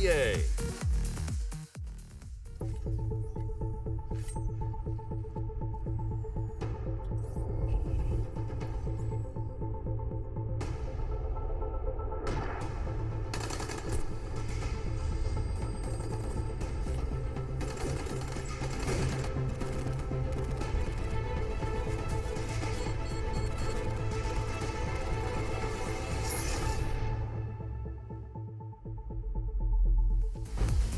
EA.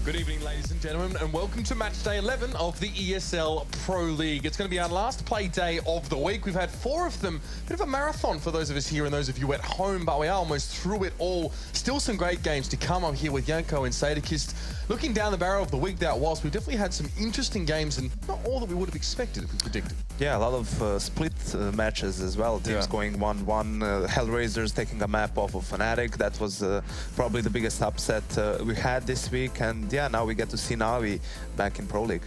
Good evening, ladies and gentlemen, and welcome to Matchday 11 of the ESL Pro League. It's going to be our last play day of the week. We've had 4 of them. Bit of a marathon for those of us here and those of you at home, but we are almost through it all. Still some great games to come. I'm here with Yanko and Sadakist. Looking down the barrel of the week that was, we've definitely had some interesting games and not all that we would have expected if we predicted. Yeah, a lot of split matches as well. Teams going 1-1. Hellraisers taking a map off of Fnatic. That was probably the biggest upset we had this week. And yeah, now we get to see NaVi back in Pro League.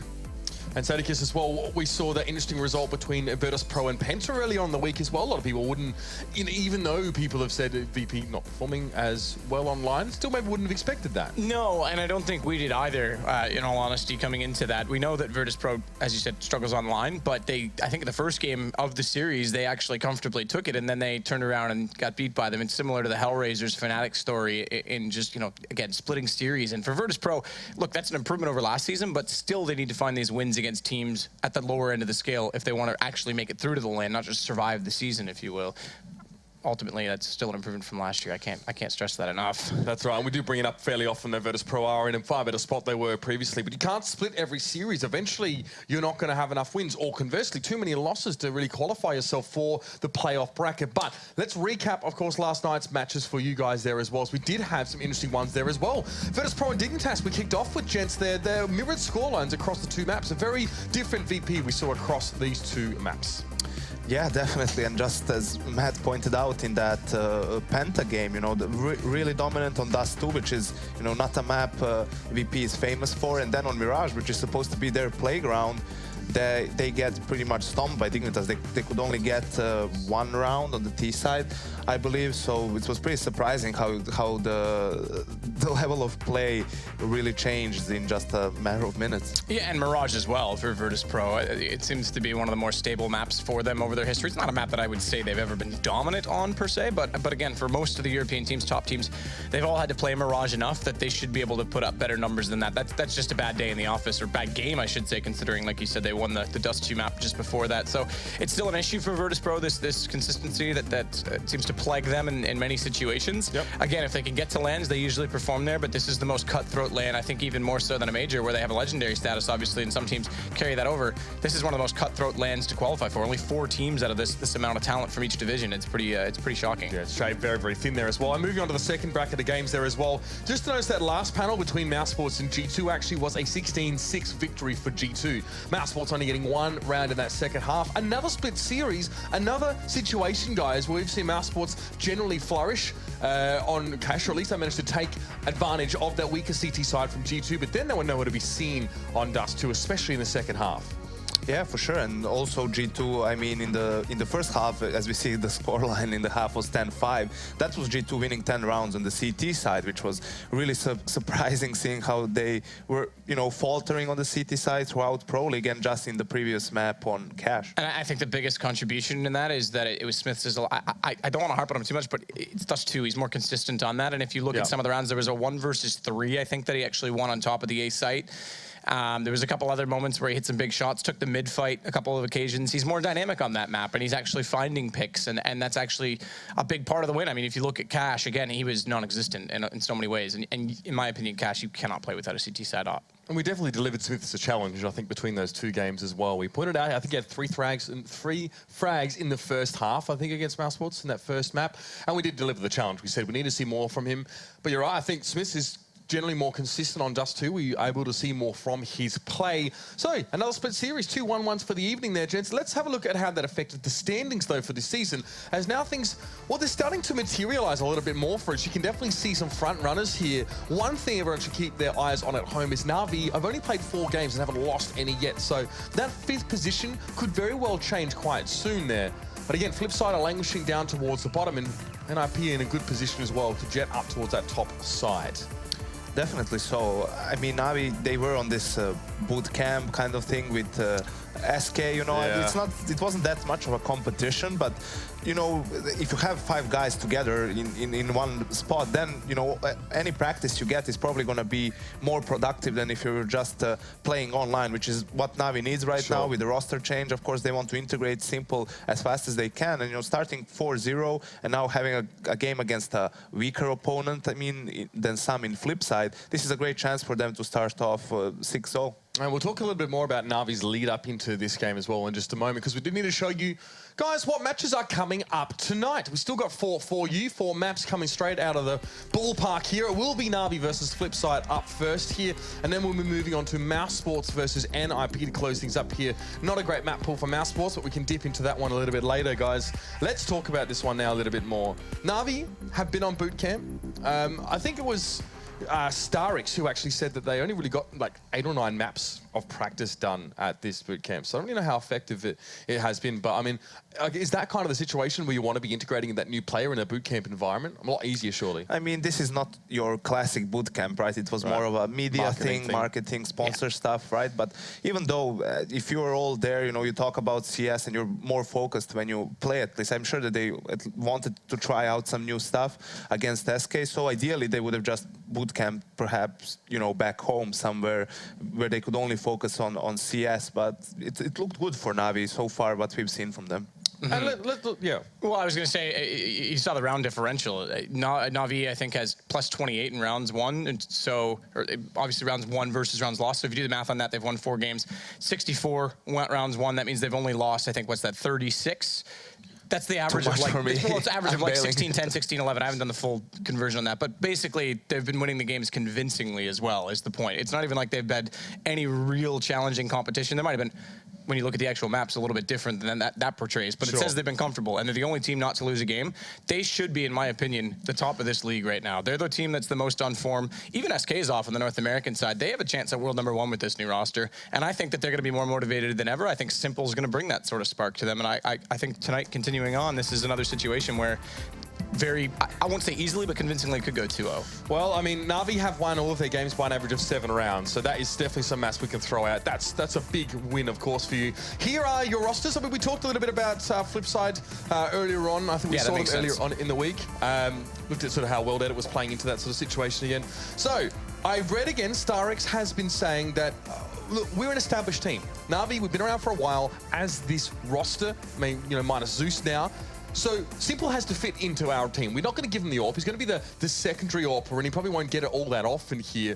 And Sadakis as well, we saw that interesting result between Virtus.pro and Penta earlier on in the week as well. A lot of people wouldn't, even though people have said VP not performing as well online, still maybe wouldn't have expected that. No, and I don't think we did either, in all honesty, coming into that. We know that Virtus.pro, as you said, struggles online, but I think in the first game of the series, they actually comfortably took it, and then they turned around and got beat by them. It's similar to the Hellraisers Fnatic story in just, again, splitting series. And for Virtus.pro, look, that's an improvement over last season, but still they need to find these wins against teams at the lower end of the scale if they want to actually make it through to the LAN, not just survive the season, if you will. Ultimately, that's still an improvement from last year. I can't stress that enough. That's right. And we do bring it up fairly often that Virtus.pro are in a far better spot they were previously. But you can't split every series. Eventually, you're not going to have enough wins. Or conversely, too many losses to really qualify yourself for the playoff bracket. But let's recap, of course, last night's matches for you guys there as well. As we did have some interesting ones there as well. Virtus.pro and Dignitas, we kicked off with, gents, their mirrored scorelines across the 2 maps. A very different VP we saw across these 2 maps. Yeah, definitely. And just as Matt pointed out in that Penta game, really dominant on Dust 2, which is, not a map VP is famous for. And then on Mirage, which is supposed to be their playground, they get pretty much stomped by Dignitas. They could only get 1 round on the T side, I believe. So it was pretty surprising how the level of play really changed in just a matter of minutes. Yeah, and Mirage as well for Virtus.pro. It seems to be one of the more stable maps for them over their history. It's not a map that I would say they've ever been dominant on per se, but again, for most of the European teams, top teams, they've all had to play Mirage enough that they should be able to put up better numbers than that. That's just a bad day in the office, or bad game, I should say, considering, like you said, they won the Dust 2 map just before that. So it's still an issue for Virtus.pro, this consistency that seems to plague them in many situations. Yep. Again, if they can get to LANs, they usually perform there, but this is the most cutthroat LAN, I think even more so than a major, where they have a legendary status, obviously, and some teams carry that over. This is one of the most cutthroat LANs to qualify for. Only 4 teams out of this amount of talent from each division. It's pretty shocking. Yeah, it's shaped very, very thin there as well. And moving on to the second bracket of games there as well. Just to notice that last panel between Mousesports and G2 actually was a 16-6 victory for G2. Mousesports only getting 1 round in that second half. Another split series, another situation, guys, where we've seen Mousesports generally flourish on cash, or at least they managed to take advantage of that weaker CT side from G2, but then they were nowhere to be seen on Dust 2, especially in the second half. Yeah, for sure. And also G2, I mean, in the first half, as we see the scoreline in the half was 10-5. That was G2 winning 10 rounds on the CT side, which was really surprising, seeing how they were, faltering on the CT side throughout Pro League and just in the previous map on Cash. And I think the biggest contribution in that is that it was Smith's sizzle. I don't want to harp on him too much, but it's Dust 2. He's more consistent on that. And if you look at some of the rounds, there was a 1 versus 3, I think, that he actually won on top of the A site. There was a couple other moments where he hit some big shots, took the mid fight a couple of occasions. He's more dynamic on that map, and he's actually finding picks, and that's actually a big part of the win. I mean, if you look at Cash, again, he was non-existent in so many ways. And in my opinion, Cash, you cannot play without a CT side op. And we definitely delivered Smiths a challenge, I think, between those 2 games as well. We pointed out, I think he had 3 frags in the first half, I think, against Mousesports in that first map. And we did deliver the challenge. We said we need to see more from him. But you're right, I think Smiths is generally more consistent on Dust 2. We were able to see more from his play. So, another split series, 2 1-1s for the evening there, gents. Let's have a look at how that affected the standings, though, for this season. As now things, well, they're starting to materialize a little bit more for us. You can definitely see some front runners here. One thing everyone should keep their eyes on at home is NaVi. I've only played 4 games and haven't lost any yet. So, that 5th position could very well change quite soon there. But again, Flipside are languishing down towards the bottom, and NIP in a good position as well to jet up towards that top side. Definitely so. I mean, NaVi, they were on this boot camp kind of thing with SK, you know. Yeah. It wasn't that much of a competition, but you know, if you have 5 guys together in one spot, then you know any practice you get is probably going to be more productive than if you're just playing online, which is what NaVi needs right now with the roster change. Of course, they want to integrate Simple as fast as they can, and you know, starting 4-0 and now having a game against a weaker opponent, I mean, than some in Flipside, this is a great chance for them to start off 6-0. And we'll talk a little bit more about NaVi's lead up into this game as well in just a moment, because we do need to show you guys what matches are coming up tonight. We've still got 4 maps coming straight out of the ballpark here. It will be NaVi versus Flipside up first here, and then we'll be moving on to Mouse Sports versus NIP to close things up here. Not a great map pool for Mouse Sports, but we can dip into that one a little bit later, guys. Let's talk about this one now a little bit more. NaVi have been on boot camp. I think it was Starix who actually said that they only really got like 8 or 9 maps of practice done at this boot camp. So I don't really know how effective it has been, but I mean, is that kind of the situation where you want to be integrating that new player in a boot camp environment? A lot easier, surely. I mean, this is not your classic boot camp, right? It was more of a media marketing, sponsor stuff, right? But even though if you're all there, you know, you talk about CS and you're more focused when you play at least, I'm sure that they wanted to try out some new stuff against SK. So ideally, they would have just boot camp perhaps, you know, back home somewhere where they could only focus on CS, but it looked good for NaVi so far, what we've seen from them. And yeah. Well, I was going to say, you saw the round differential. NaVi, I think, has plus 28 in rounds 1, and so obviously rounds 1 versus rounds lost. So if you do the math on that, they've won 4 games, 64 rounds 1. That means they've only lost, I think, what's that, 36? That's the average of like, well, it's average of like 16-10, 16-11. I haven't done the full conversion on that, but basically they've been winning the games convincingly as well, is the point. It's not even like they've had any real challenging competition. There might have been, when you look at the actual maps, a little bit different than that portrays, but it says they've been comfortable, and they're the only team not to lose a game. They should be, in my opinion, the top of this league right now. They're the team that's the most on form. Even SK is off on the North American side. They have a chance at world #1 with this new roster, and I think that they're going to be more motivated than ever. I think Simple's going to bring that sort of spark to them, and I think tonight, continuing on, this is another situation where I won't say easily, but convincingly could go 2-0. Well, I mean, NaVi have won all of their games by an average of 7 rounds, so that is definitely some maps we can throw out. That's a big win, of course, for you. Here are your rosters. I mean, we talked a little bit about Flipside earlier on. I think we saw them earlier on in the week. Looked at sort of how well that it was playing into that sort of situation again. So, I've read again, Starix has been saying that look, we're an established team. NaVi, we've been around for a while as this roster. I mean, you know, minus Zeus now. So Simple has to fit into our team. We're not going to give him the AWP. He's going to be the secondary AWPer, and he probably won't get it all that often here.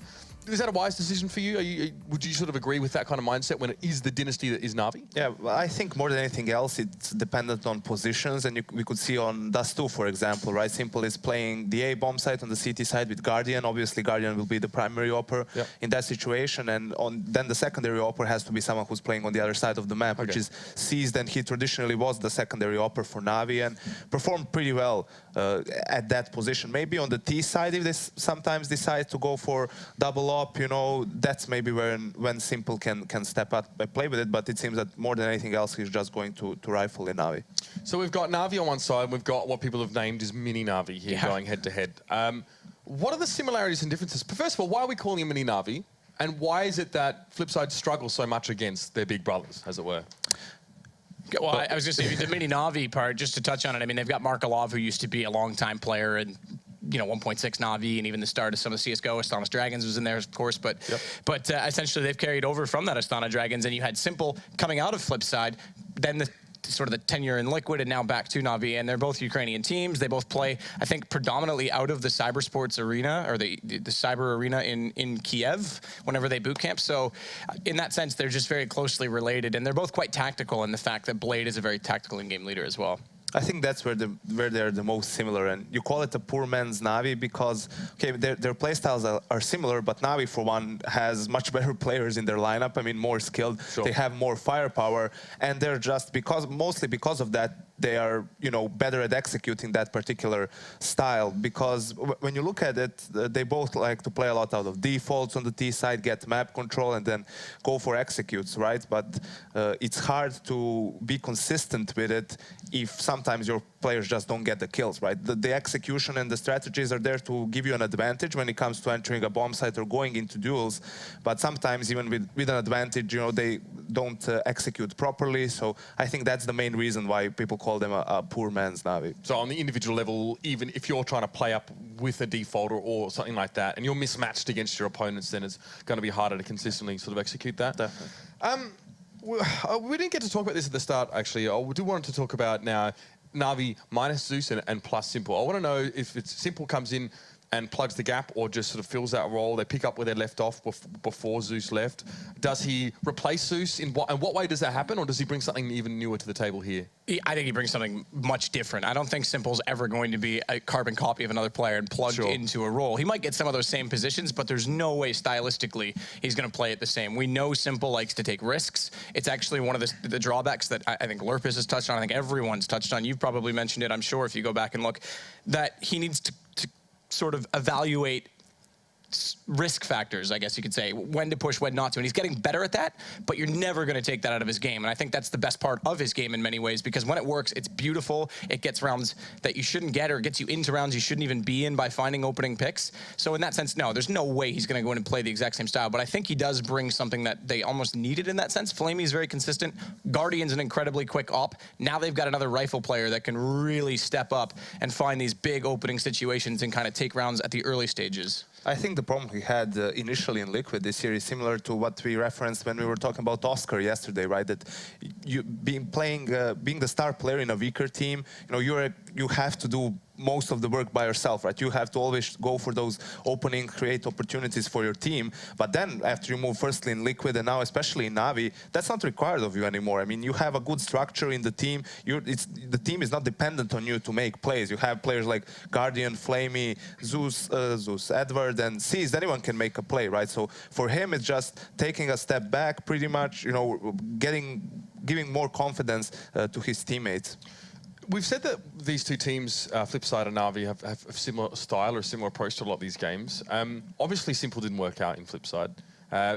Is that a wise decision for you? Would you sort of agree with that kind of mindset when it is the dynasty that is NaVi? Yeah, well, I think more than anything else, it's dependent on positions, and we could see on Dust 2, for example, right? Simple is playing the A bomb side on the CT side with Guardian. Obviously, Guardian will be the primary AWPer in that situation, and then the secondary AWPer has to be someone who's playing on the other side of the map, which is Seized, and he traditionally was the secondary AWPer for NaVi and performed pretty well at that position. Maybe on the T side, if they sometimes decide to go for double up, you know, that's maybe when Simple can step up and play with it, but it seems that more than anything else, he's just going to rifle in NaVi. So we've got NaVi on one side, we've got what people have named as mini NaVi here going head to head. What are the similarities and differences? First of all, why are we calling him mini NaVi? And why is it that Flipside struggles so much against their big brothers, as it were? Well, I was going to say, the mini NaVi part, just to touch on it, I mean, they've got Markelov, who used to be a long-time player, and 1.6 NaVi, and even the start of some of CSGO, Astana Dragons was in there, of course, but essentially they've carried over from that Astana Dragons, and you had Simple coming out of Flipside, then the sort of the tenure in Liquid, and now back to NaVi, and they're both Ukrainian teams. They both play, I think, predominantly out of the cybersports arena, or the cyber arena in Kiev, whenever they boot camp. So in that sense, they're just very closely related, and they're both quite tactical in the fact that Blade is a very tactical in-game leader as well. I think that's where they're the most similar, and you call it a poor man's NaVi because their playstyles are similar, but NaVi for one has much better players in their lineup. I mean, more skilled. They have more firepower, and they're just mostly because of that, they are better at executing that particular style. Because when you look at it, they both like to play a lot out of defaults on the T side, get map control, and then go for executes, right? But it's hard to be consistent with it if sometimes your players just don't get the kills, right? The execution and the strategies are there to give you an advantage when it comes to entering a bomb site or going into duels. But sometimes even with an advantage, you know, they don't execute properly. So I think that's the main reason why people call them a poor man's NaVi. So on the individual level, even if you're trying to play up with a default or something like that, and you're mismatched against your opponents, then it's going to be harder to consistently sort of execute that. Definitely. We didn't get to talk about this at the start, actually. I do want to talk about now NaVi minus Zeus and plus Simple. I want to know if it's Simple comes in and plugs the gap or just sort of fills that role. They pick up where they left off before Zeus left. Does he replace Zeus? In what way does that happen? Or does he bring something even newer to the table here? I think he brings something much different. I don't think Simple's ever going to be a carbon copy of another player and plugged into a role. He might get some of those same positions, but there's no way stylistically he's going to play it the same. We know Simple likes to take risks. It's actually one of the drawbacks that I think Lurpus has touched on. I think everyone's touched on. You've probably mentioned it, I'm sure, if you go back and look, that he needs to sort of evaluate risk factors, I guess you could say, when to push, when not to. And he's getting better at that, but you're never going to take that out of his game. And I think that's the best part of his game in many ways, because when it works, it's beautiful. It gets rounds that you shouldn't get, or it gets you into rounds you shouldn't even be in by finding opening picks. So in that sense, no, there's no way he's going to go in and play the exact same style. But I think he does bring something that they almost needed in that sense. Flamey is very consistent. Guardian's an incredibly quick op. Now they've got another rifle player that can really step up and find these big opening situations and kind of take rounds at the early stages. I think the problem he had initially in Liquid this year is similar to what we referenced when we were talking about Oscar yesterday, right? That you being the star player in a weaker team, you know, you have to do most of the work by yourself, right? You have to always go for those opening, create opportunities for your team. But then after you move firstly in Liquid and now especially in NaVi, that's not required of you anymore. I mean, you have a good structure in the team. The team is not dependent on you to make plays. You have players like Guardian, Flamey, Zeus, Edward, and Seized. Anyone can make a play, right? So for him, it's just taking a step back, pretty much, you know, giving more confidence to his teammates. We've said that these two teams, Flipside and NaVi, have a similar style or a similar approach to a lot of these games. Obviously, Simple didn't work out in Flipside.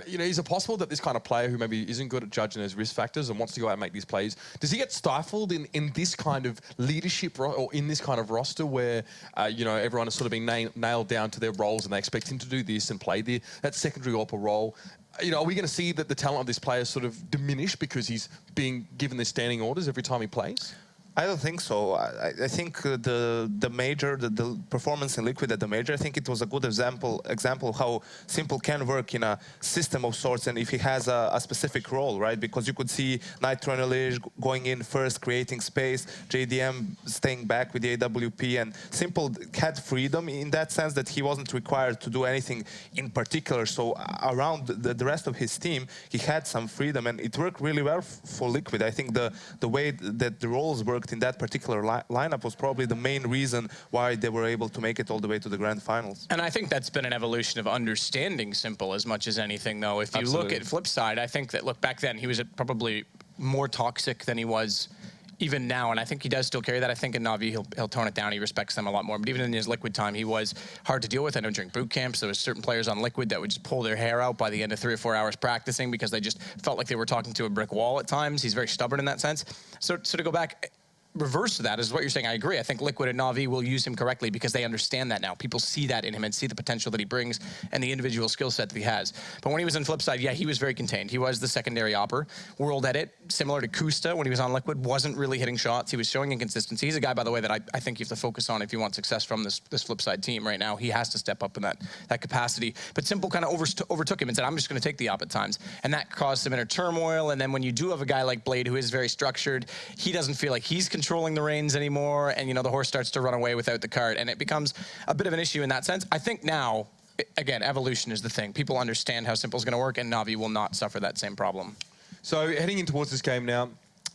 You know, is it possible that this kind of player who maybe isn't good at judging those risk factors and wants to go out and make these plays, does he get stifled in this kind of leadership or in this kind of roster where, you know, everyone is sort of being nailed down to their roles and they expect him to do this and play that secondary AWPer role? You know, are we going to see that the talent of this player sort of diminish because he's being given the standing orders every time he plays? I don't think so. I think the major, the performance in Liquid at the major, I think it was a good example of how Simple can work in a system of sorts, and if he has a specific role, right? Because you could see Nitro and Elige going in first, creating space, JDM staying back with the AWP, and Simple had freedom in that sense that he wasn't required to do anything in particular. So around the rest of his team, he had some freedom, and it worked really well for Liquid. I think the way that the roles worked in that particular lineup was probably the main reason why they were able to make it all the way to the grand finals. And I think that's been an evolution of understanding Simple as much as anything, though. If you look at Flipside, I think that, look, back then he was probably more toxic than he was even now, and I think he does still carry that. I think in NaVi he'll tone it down. He respects them a lot more. But even in his Liquid time, he was hard to deal with. I know during boot camps there was certain players on Liquid that would just pull their hair out by the end of 3 or 4 hours practicing because they just felt like they were talking to a brick wall at times. He's very stubborn in that sense. So to go back, reverse to that is what you're saying. I agree. I think Liquid and NaVi will use him correctly because they understand that now. People see that in him and see the potential that he brings and the individual skill set that he has. But when he was in Flipside, yeah, he was very contained. He was the secondary AWPer. World Edit, similar to Kusta when he was on Liquid, wasn't really hitting shots. He was showing inconsistency. He's a guy, by the way, that I think you have to focus on if you want success from this Flipside team right now. He has to step up in that capacity. But Simple kind of overtook him and said, I'm just going to take the op at times. And that caused some inner turmoil. And then when you do have a guy like Blade who is very structured, he doesn't feel like he's controlling the reins anymore, and, you know, the horse starts to run away without the cart, and it becomes a bit of an issue in that sense. I think now, again, evolution is the thing. People understand how Simple is going to work, and NaVi will not suffer that same problem. So heading in towards this game now,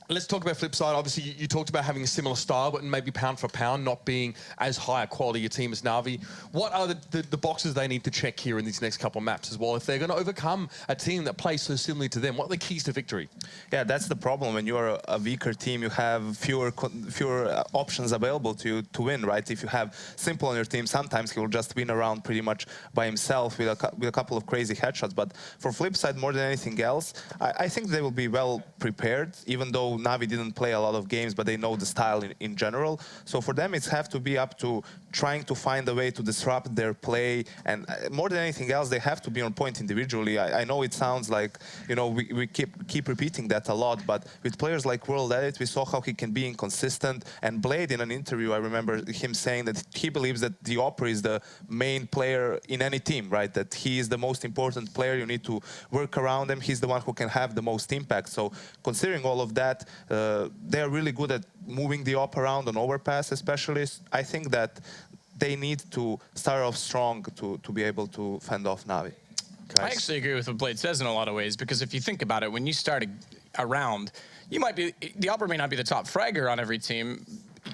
let's talk about Flipside. Obviously, you talked about having a similar style, but maybe pound for pound not being as high a quality a team as NaVi. What are the boxes they need to check here in these next couple of maps as well? If they're going to overcome a team that plays so similarly to them, what are the keys to victory? Yeah, that's the problem. When you're a weaker team, you have fewer options available to you to win, right? If you have Simple on your team, sometimes he will just win around pretty much by himself with a couple of crazy headshots. But for Flipside, more than anything else, I think they will be well prepared, even though NaVi didn't play a lot of games, but they know the style in general. So for them, it's have to be up to trying to find a way to disrupt their play. And more than anything else, they have to be on point individually. I know it sounds like, you know, we keep repeating that a lot, but with players like World Edit, we saw how he can be inconsistent. And Blade, in an interview, I remember him saying that he believes that the Opera is the main player in any team, right? That he is the most important player. You need to work around him. He's the one who can have the most impact. So considering all of that, they are really good at moving the op around on overpass especially. I think that they need to start off strong to be able to fend off NaVi. I actually agree with what Blade says in a lot of ways, because if you think about it, when you start a round, the Opera may not be the top fragger on every team,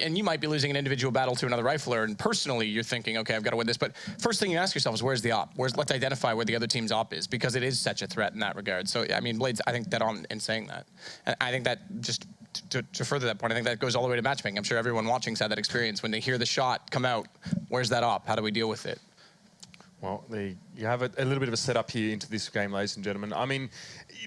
and you might be losing an individual battle to another rifler, and personally you're thinking, okay, I've got to win this. But first thing you ask yourself is, where's the op? Let's identify where the other team's op is, because it is such a threat in that regard. So, I mean, Blade's, I think, dead on in saying that. And I think that just to further that point, I think that goes all the way to matchmaking. I'm sure everyone watching's had that experience. When they hear the shot come out, where's that op? How do we deal with it? Well, you have a little bit of a setup here into this game, ladies and gentlemen. I mean,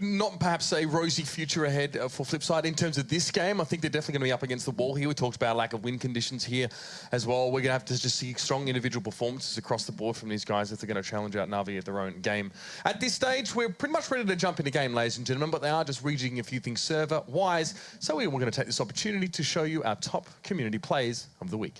not perhaps a rosy future ahead for Flipside in terms of this game. I think they're definitely going to be up against the wall here. We talked about lack of win conditions here as well. We're going to have to just see strong individual performances across the board from these guys if they're going to challenge out NaVi at their own game. At this stage, we're pretty much ready to jump into game, ladies and gentlemen, but they are just rejigging a few things server-wise. So we're going to take this opportunity to show you our top community plays of the week.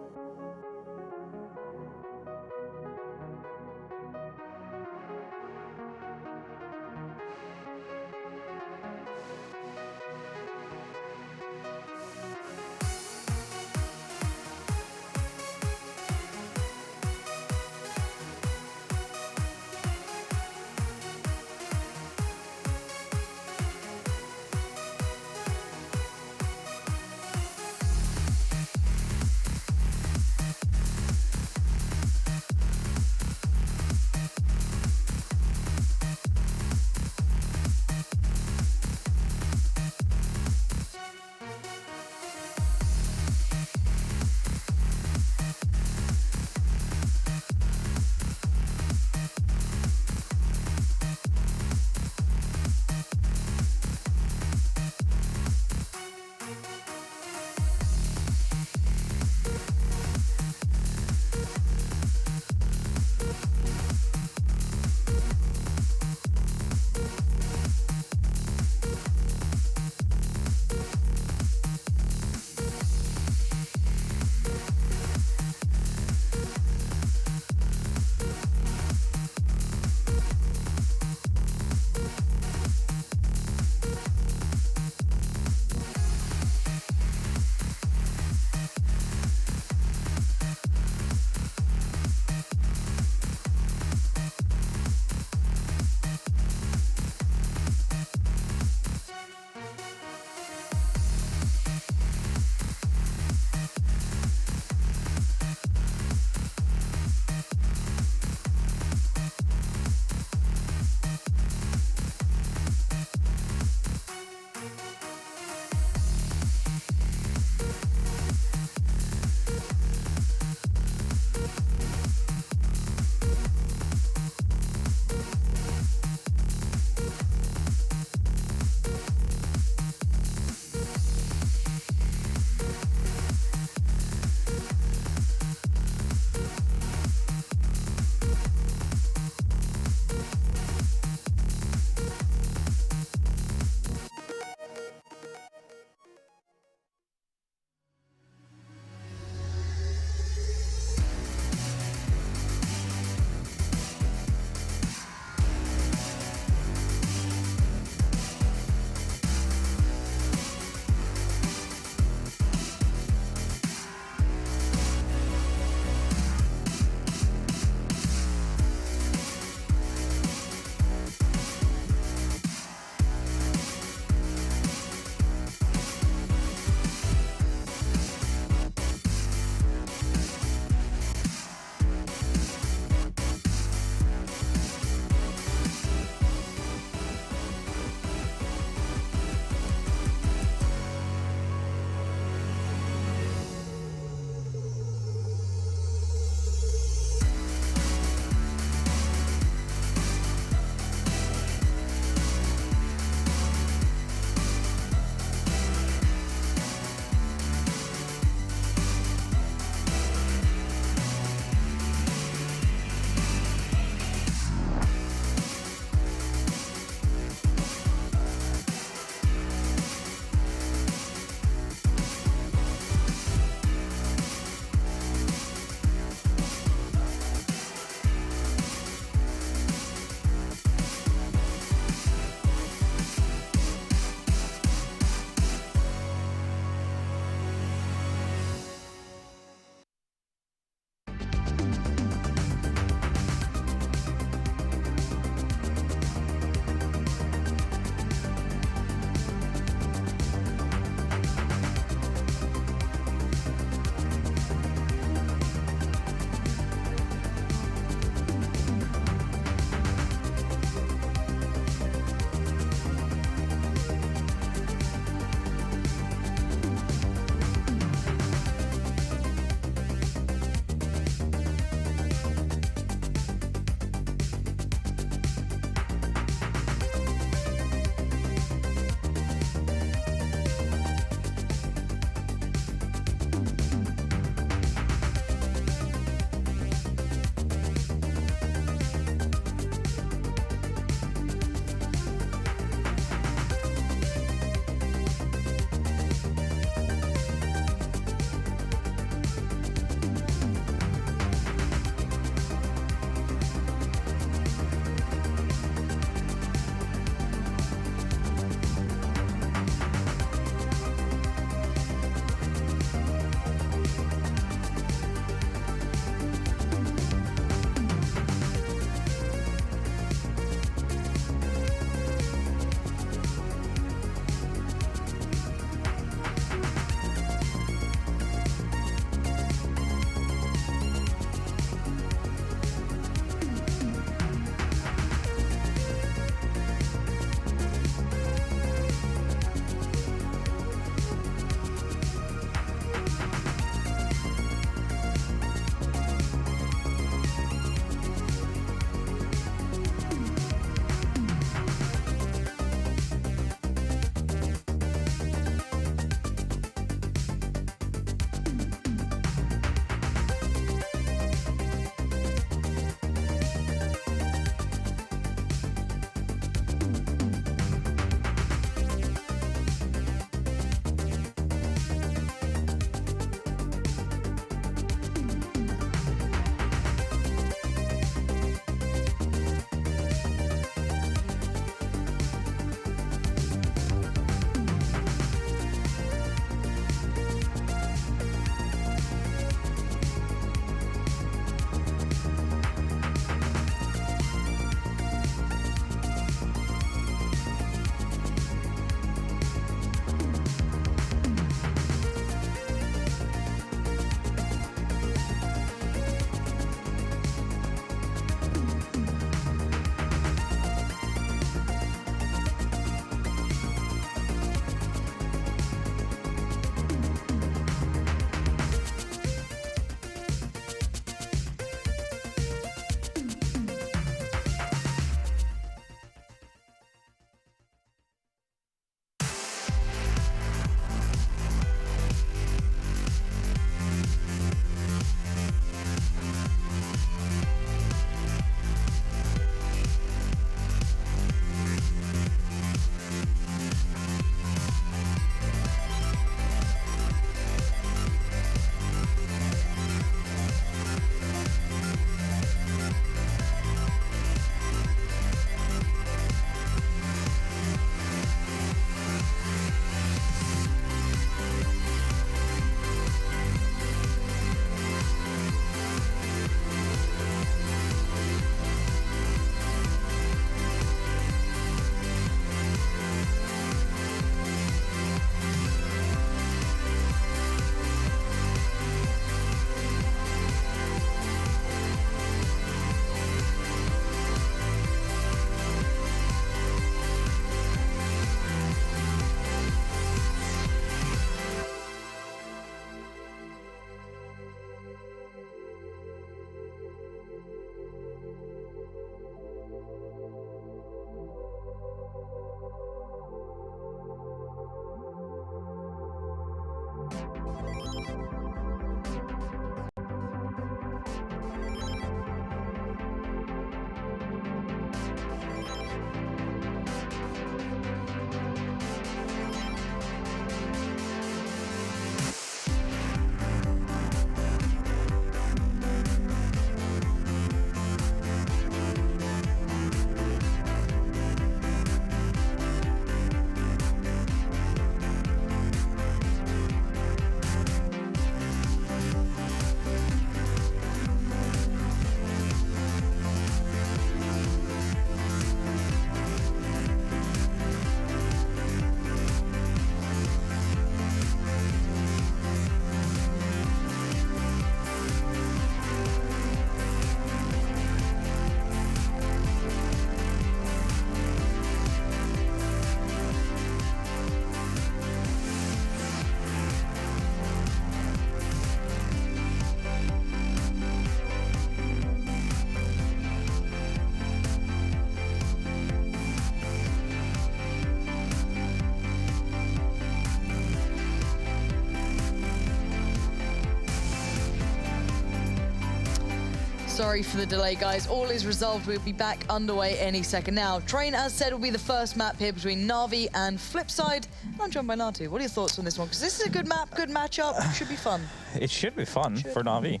Sorry for the delay, guys. All is resolved. We'll be back underway any second now. Train, as said, will be the first map here between NaVi and Flipside. I'm joined by Natu. What are your thoughts on this one? Because this is a good map, good matchup. Should be fun. It should be fun for NaVi.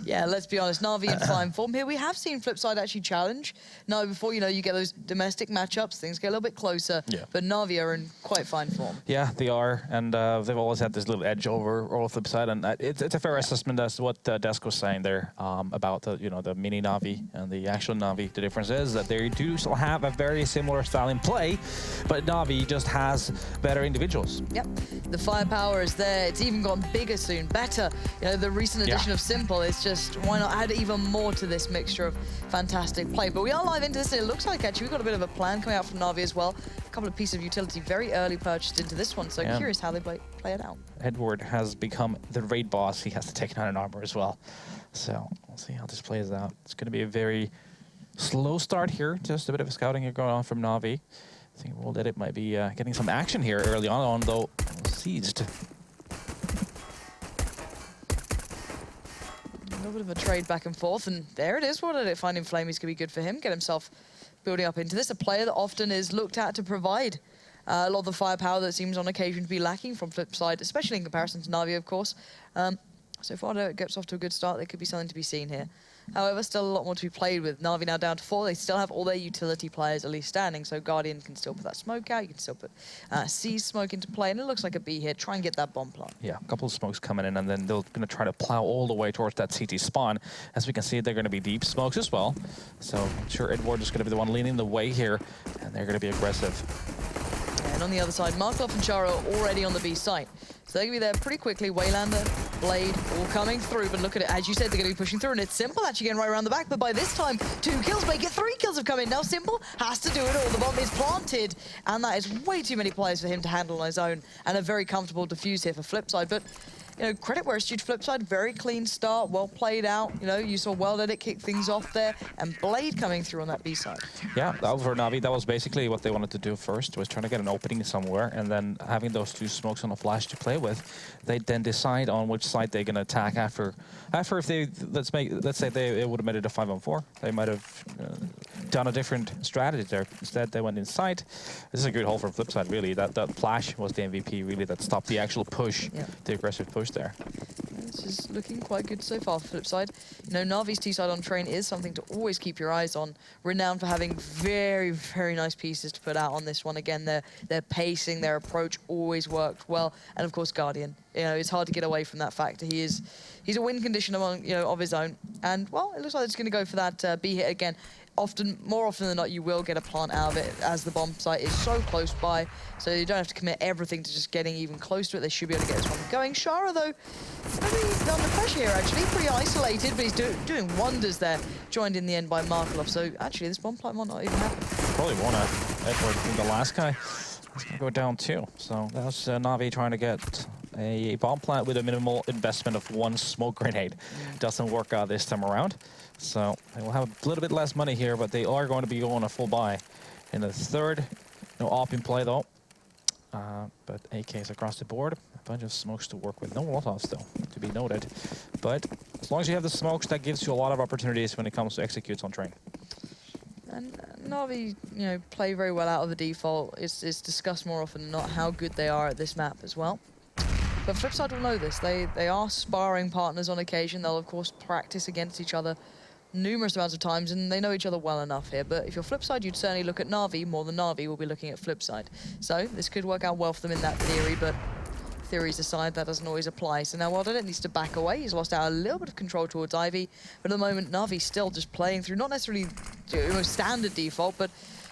Yeah, let's be honest. NaVi in fine form here. We have seen Flipside actually challenge. Now, before, you know, you get those domestic matchups, things get a little bit closer. Yeah. But NaVi are in quite fine form. Yeah, they are, and they've always had this little edge over Flipside, and it's a fair assessment as to what Desk was saying there about the mini NaVi and the actual NaVi. The difference is that they do still have a very similar style in play, but NaVi just has better individuals. Yep, the firepower is there. It's even gotten bigger soon, better. You know, the recent addition of Simple is just, why not add even more to this mixture of fantastic play? But we are live into this, and it looks like actually we've got a bit of a plan coming out from NaVi as well. A couple of pieces of utility very early purchased into this one, so curious how they play it out. Edward has become the raid boss. He has to take on an armor as well. So we'll see how this plays out. It's going to be a very slow start here. Just a bit of scouting here going on from NaVi. I think World Edit might be getting some action here early on, though sieged. A little bit of a trade back and forth, and there it is. What did it finding Flamey's going to be good for him? Get himself building up into this. A player that often is looked at to provide a lot of the firepower that seems on occasion to be lacking from Flipside, especially in comparison to NaVi, of course. So far, it gets off to a good start. There could be something to be seen here. However, still a lot more to be played with. NaVi now down to 4. They still have all their utility players at least standing, so Guardian can still put that smoke out. You can still put C smoke into play, and it looks like a B here. Try and get that bomb plant. Yeah, a couple of smokes coming in, and then they're going to try to plow all the way towards that CT spawn. As we can see, they're going to be deep smokes as well. So I'm sure Edward is going to be the one leading the way here, and they're going to be aggressive. And on the other side, Markov and Charo are already on the B site. So they're going to be there pretty quickly. Waylander, Blade, all coming through. But look at it, as you said, they're going to be pushing through. And it's Simple actually getting right around the back. But by this time, 2 kills make it. 3 kills have come in. Now Simple has to do it all. The bomb is planted. And that is way too many players for him to handle on his own. And a very comfortable defuse here for Flipside. But you know, credit where it's due to Flipside. Very clean start, well played out. You know, you saw World Edit kick things off there, and Blade coming through on that B side. Yeah, that was for NaVi. That was basically what they wanted to do first, was trying to get an opening somewhere, and then having those 2 smokes on a flash to play with, they then decide on which side they're going to attack after. After, if they let's say they would have made it a 5-on-4, they might have done a different strategy there. Instead, they went inside. This is a good hole for Flipside, really. That flash was the MVP, really, that stopped the actual push, the aggressive push there. This is looking quite good so far for Flipside. You know, NaVi's T-side on train is something to always keep your eyes on. Renowned for having very, very nice pieces to put out on this one. Again, their pacing, their approach always worked well. And of course, Guardian. You know, it's hard to get away from that factor. He's a win condition among, you know, of his own. And well, it looks like it's going to go for that B hit again. More often than not, you will get a plant out of it, as the bomb site is so close by, so you don't have to commit everything to just getting even close to it. They should be able to get this one going. Shara, though, maybe under pressure here, actually. Pretty isolated, but he's doing wonders there. Joined in the end by Markov, so actually this bomb plant might not even happen. Probably won't have Edward being the last guy. It's going to go down too. So that's NaVi trying to get a bomb plant with a minimal investment of 1 smoke grenade. Doesn't work out this time around. So they will have a little bit less money here, but they are going to be going a full buy in the third No AWP in play though. But AKs across the board. A bunch of smokes to work with. No Molotovs though, to be noted. But as long as you have the smokes, that gives you a lot of opportunities when it comes to executes on train. And NaVi, you know, play very well out of the default. It's discussed more often than not how good they are at this map as well. But Flipside will know this. They are sparring partners on occasion. They'll, of course, practice against each other numerous amounts of times, and they know each other well enough here. But if you're Flipside, you'd certainly look at NaVi more than NaVi will be looking at Flipside. So this could work out well for them in that theory, but theories aside, that doesn't always apply. So now Wilder needs to back away. He's lost out a little bit of control towards Ivy, but at the moment, NaVi's still just playing through, not necessarily standard default, but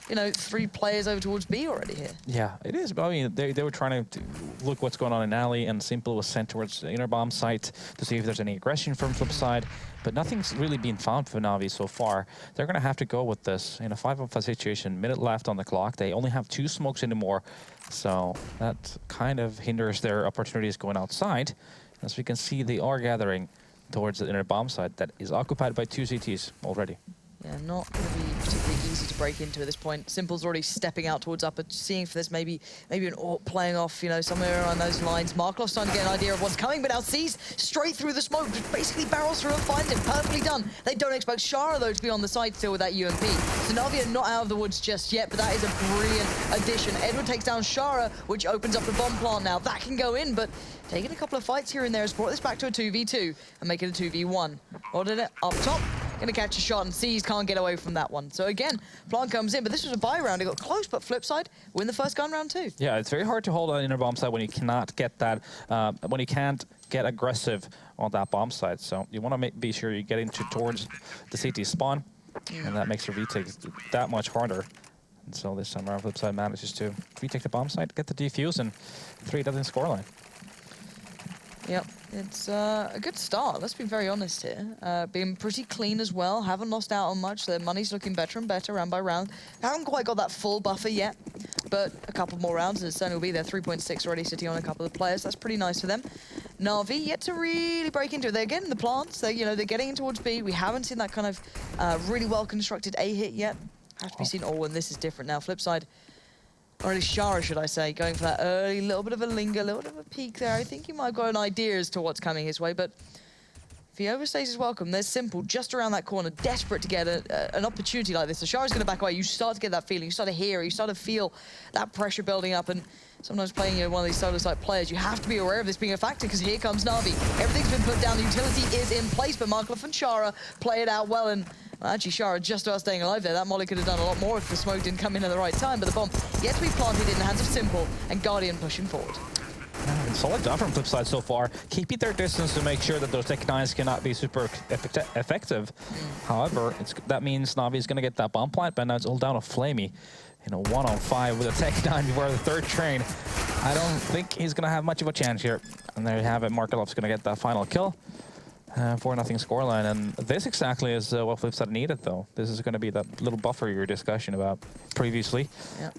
you know, 3 players over towards B already here. Yeah, it is. But I mean, they were trying to look what's going on in alley, and Simple was sent towards the inner bomb site to see if there's any aggression from Flipside. But nothing's really been found for NaVi so far. They're going to have to go with this in a 5-on-5 situation. Minute left on the clock. They only have 2 smokes anymore, so that kind of hinders their opportunities going outside. As we can see, they are gathering towards the inner bomb site that is occupied by 2 CTs already. Yeah, not going to be particularly easy to break into at this point. Simple's already stepping out towards upper, seeing if there's maybe an AWP playing off, you know, somewhere around those lines. Markloff's starting to get an idea of what's coming, but now sees straight through the smoke, just basically barrels through and finds him. Perfectly done. They don't expect Shara, though, to be on the side still with that UMP. So NaVi are not out of the woods just yet, but that is a brilliant addition. Edward takes down Shara, which opens up the bomb plant now. That can go in, but taking a couple of fights here and there has brought this back to a 2v2 and make it a 2v1. Ordered it up top. Gonna catch a shot, and Seas can't get away from that one. So again, plant comes in, but this was a buy round. It got close, but Flipside win the first gun round too. Yeah, it's very hard to hold an inner bomb site when you cannot get that, when you can't get aggressive on that bomb site. So you want to be sure you get into towards the CT spawn, and that makes your retake that much harder. And so this time around, Flipside manages to retake the bomb site, get the defuse, and 3 doesn't scoreline. Yep, it's a good start. Let's be very honest here. Being pretty clean as well. Haven't lost out on much. Their money's looking better and better round by round. Haven't quite got that full buffer yet, but a couple more rounds and it certainly will be there. 3.6 already sitting on a couple of players. That's pretty nice for them. NaVi yet to really break into it. They're getting the plants. They're getting in towards B. We haven't seen that kind of really well constructed A hit yet. Has to be seen. Oh, and this is different now. Flipside. Or at least Shara, should I say, going for that early little bit of a linger, little bit of a peek there. I think he might have got an idea as to what's coming his way, but if he overstays his welcome, there's Simple just around that corner, desperate to get an opportunity like this. So Shara's going to back away. You start to get that feeling. You start to hear, you start to feel that pressure building up, and sometimes playing one of these solo-side players, you have to be aware of this being a factor, because here comes NaVi. Everything's been put down. The utility is in place, but Markloff and Shara play it out well, and well, actually, Shara just about staying alive there. That molly could have done a lot more if the smoke didn't come in at the right time, but the bomb yet to be planted in the hands of Simple, and Guardian pushing forward. Solid job from Flipside so far, keeping their distance to make sure that those Tech 9s cannot be super effective. However, that means NaVi is going to get that bomb plant, but now it's all down to Flamey. In a 1-on-5 with a Tech 9 before the 3rd train. I don't think he's going to have much of a chance here. And there you have it, Markelov's going to get that final kill. 4-0 scoreline, and this exactly is what Flipside needed, though. This is going to be that little buffer you were discussing about previously,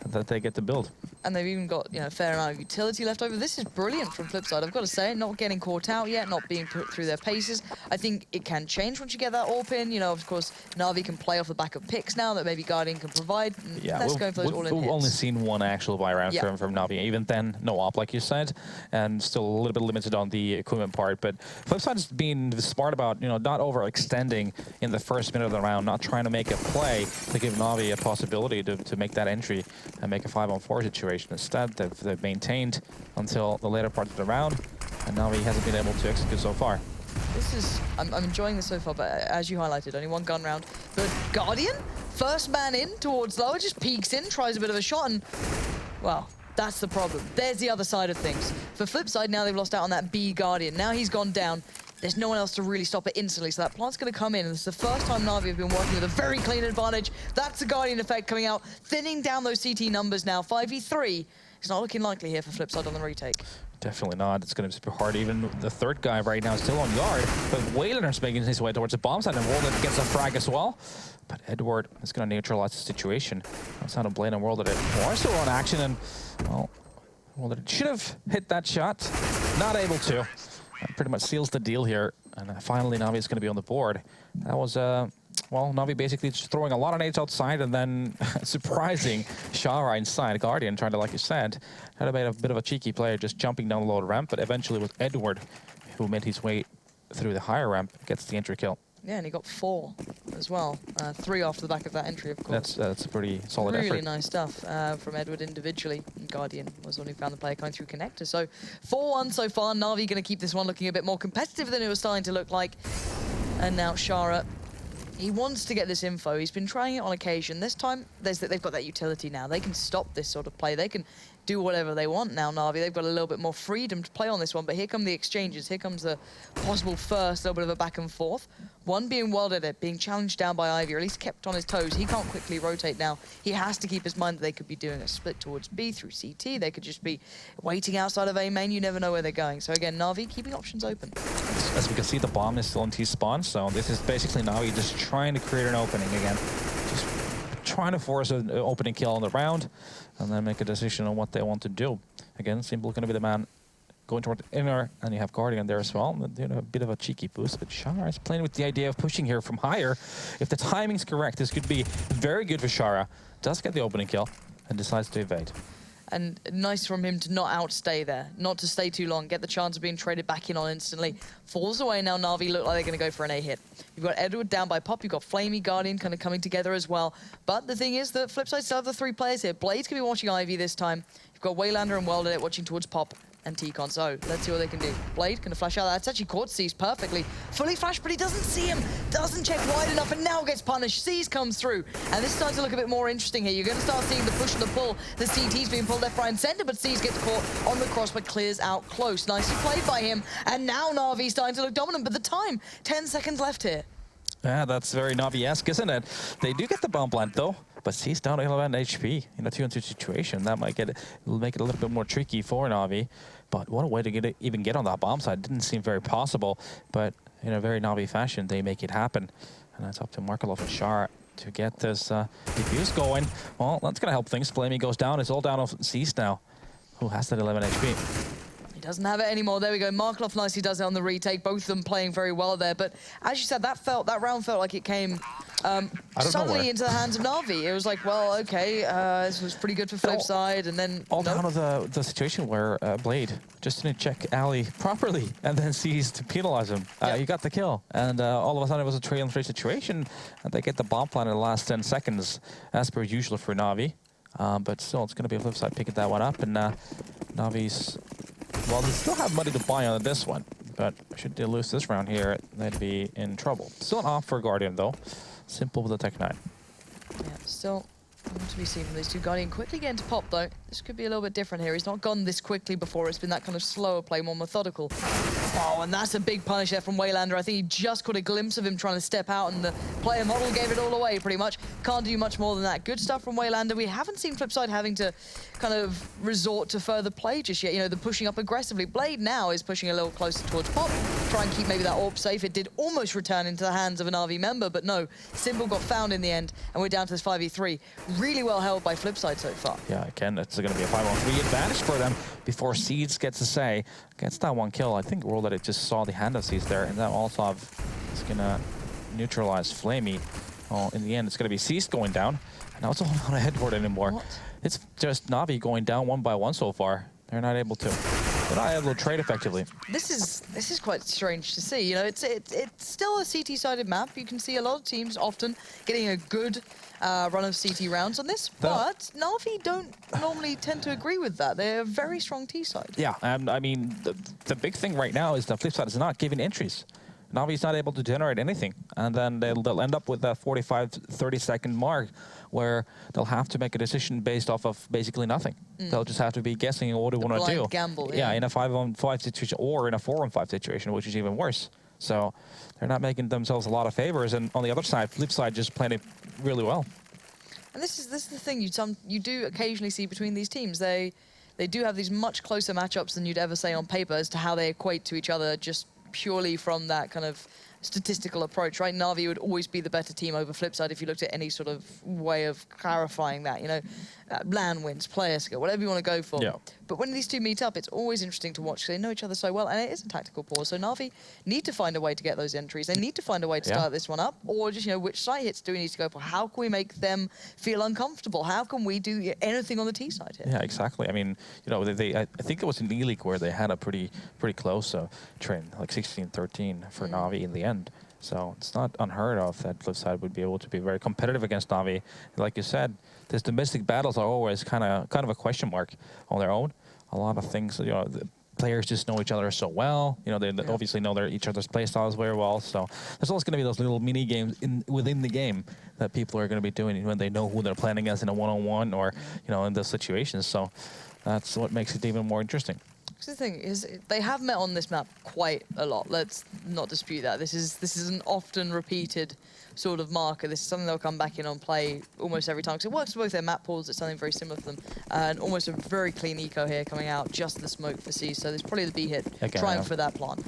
that they get to build. And they've even got a fair amount of utility left over. This is brilliant from Flipside, I've got to say. Not getting caught out yet, not being put through their paces. I think it can change once you get that AWP in. Of course, NaVi can play off the back of picks now that maybe Guardian can provide. Yeah, let's go for those all-in hits. We've only seen one actual buy round from NaVi. Even then, no AWP, like you said, and still a little bit limited on the equipment part. But Flipside's been smart about, not overextending in the first minute of the round, not trying to make a play to give NaVi a possibility to make that entry and make a 5-on-4 situation. Instead, they've maintained until the later part of the round, and NaVi hasn't been able to execute so far. This is, I'm enjoying this so far, but as you highlighted, only one gun round. But Guardian, first man in towards lower, just peeks in, tries a bit of a shot, and, well, that's the problem. There's the other side of things. For Flipside, now they've lost out on that B Guardian. Now he's gone down. There's no one else to really stop it instantly, so that plant's going to come in. And this is the first time NaVi have been working with a very clean advantage. That's the Guardian effect coming out, thinning down those CT numbers now. 5v3. It's not looking likely here for Flipside on the retake. Definitely not. It's going to be super hard. Even the 3rd guy right now is still on yard, but Waylander's making his way towards the bomb side, and World gets a frag as well. But Edward is going to neutralize the situation. That's how to blame and World at it. More still on action, and well, World should have hit that shot. Not able to. That pretty much seals the deal here, and finally NaVi is going to be on the board. That was well, NaVi basically just throwing a lot of nades outside and then surprising Shara inside. Guardian trying to, like you said, had a bit of a cheeky player just jumping down the low ramp, but eventually with Edward, who made his way through the higher ramp, gets the entry kill. Yeah, and he got 4 as well. 3 off the back of that entry, of course. That's a pretty solid effort. Really nice stuff from Edward individually. Guardian was the one who found the player coming through connector. So 4-1 so far. NaVi going to keep this one looking a bit more competitive than it was starting to look like. And now Shara, he wants to get this info. He's been trying it on occasion. This time, they've got that utility now. They can stop this sort of play. They can do whatever they want now, NaVi. They've got a little bit more freedom to play on this one, but here come the exchanges. Here comes the possible first little bit of a back and forth. One being welded at, being challenged down by Ivy, or at least kept on his toes. He can't quickly rotate now. He has to keep his mind that they could be doing a split towards B through CT. They could just be waiting outside of A main. You never know where they're going. So again, NaVi keeping options open. As we can see, the bomb is still in T-spawn, so this is basically NaVi just trying to create an opening again. Just trying to force an opening kill on the round, and then make a decision on what they want to do. Again, Simple going to be the man going toward the inner, and you have Guardian there as well. A bit of a cheeky boost, but Shara is playing with the idea of pushing here from higher. If the timing's correct, this could be very good for Shara. Does get the opening kill, and decides to evade. And nice from him to not outstay there, not to stay too long, get the chance of being traded back in on instantly. Falls away now, NaVi look like they're going to go for an A hit. You've got Edward down by Pop, you've got Flamey, Guardian kind of coming together as well. But the thing is that Flipside still have the 3 players here. Blade's going to be watching Ivy this time. You've got Waylander and Welded watching towards Pop and T-Con. So let's see what they can do. Blade gonna flash out. That's actually caught Seas perfectly. Fully flashed, but he doesn't see him. Doesn't check wide enough, and now gets punished. Seas comes through, and this starts to look a bit more interesting here. You're gonna start seeing the push and the pull. The CT's being pulled left, right, and center, but Seas gets caught on the cross, but clears out close. Nicely played by him, and now NaVi's starting to look dominant, but the time, 10 seconds left here. Yeah, that's very NaVi-esque, isn't it? They do get the bomb plant, though, but Seas down to 11 HP in a 2-on-2 situation. That might make it a little bit more tricky for NaVi. But what a way to even get on that bomb side. Didn't seem very possible, but in a very NaVi fashion, they make it happen. And that's up to Markelov and Shara to get this defuse going. Well, that's going to help things. Flamey goes down. It's all down off Seas now, who has that 11 HP. Doesn't have it anymore. There we go. Markelov nicely does it on the retake. Both of them playing very well there. But as you said, that round felt like it came suddenly into the hands of NaVi. It was like, well, okay, this was pretty good for Flipside, and then all down to the situation where Blade just didn't check Ali properly, and then Seas to penalize him. He got the kill, and all of a sudden it was a 3-on-3 situation, and they get the bomb plant in the last 10 seconds, as per usual for NaVi. But still, it's going to be a Flipside picking that one up, and NaVi's. Well, they still have money to buy on this one, but should they lose this round here, they'd be in trouble. Still an off for Guardian, though. Simple with the Tech 9. Yeah, still to be seen from these two. Guardian quickly getting to Pop, though. This could be a little bit different here. He's not gone this quickly before. It's been that kind of slower play, more methodical. Oh, and that's a big punish there from Waylander. I think he just caught a glimpse of him trying to step out, and the player model gave it all away, pretty much. Can't do much more than that. Good stuff from Waylander. We haven't seen Flipside having to kind of resort to further play just yet. You know, the pushing up aggressively. Blade now is pushing a little closer towards Pop. Try and keep maybe that AWP safe. It did almost return into the hands of an RV member, but no. Simple got found in the end, and we're down to this 5v3. Really well held by Flipside so far. Yeah, again, it's going to be a 5-on-3 advantage for them before Seeds gets to say. Gets that one kill. I think World Edit just saw the hand of Seeds there, and that also is going to neutralize Flamey. Well, in the end, it's going to be Seeds going down. And now it's all not a headboard anymore. What? It's just NaVi going down one by one so far. They're not able to. They're not able to trade effectively. This is quite strange to see. You know, it's still a CT-sided map. You can see a lot of teams often getting a good run of CT rounds on this, but NaVi don't normally tend to agree with that. They're a very strong T-side. Yeah, I mean, the big thing right now is the Flipside is not giving entries. NaVi's not able to generate anything, and then they'll end up with that 45-30 second mark where they'll have to make a decision based off of basically nothing. They'll just have to be guessing what they want to do. Gamble, yeah, in a 5-on-5 situation or in a 4-on-5 situation, which is even worse. So they're not making themselves a lot of favors, and on the other side, Flipside just playing it really well. And this is the thing you do occasionally see between these teams. They do have these much closer matchups than you'd ever say on paper as to how they equate to each other, just purely from that kind of statistical approach, right? NaVi would always be the better team over Flipside if you looked at any sort of way of clarifying that, you know, LAN wins, player skill, whatever you want to go for. Yeah. But when these two meet up, it's always interesting to watch because they know each other so well, and it is a tactical pause. So NaVi need to find a way to get those entries. They need to find a way to start this one up, or just, you know, which site hits do we need to go for? How can we make them feel uncomfortable? How can we do anything on the T side here? Yeah, exactly. I mean, you know, I think it was in E-League where they had a pretty close trend, like 16-13 for NaVi in the end. So it's not unheard of that Flipside would be able to be very competitive against NaVi. Like you said, these domestic battles are always kind of a question mark on their own. A lot of things, you know, the players just know each other so well. You know, they obviously know each other's play styles very well. So there's always going to be those little mini games within the game that people are going to be doing when they know who they're playing against in a one-on-one or, you know, in those situations. So that's what makes it even more interesting. The thing is, they have met on this map quite a lot. Let's not dispute that. This is an often repeated sort of marker. This is something they'll come back in on play almost every time because it works for both their map pools. It's something very similar for them, and almost a very clean eco here coming out. Just the smoke for C. So there's probably the B hit trying for that plan.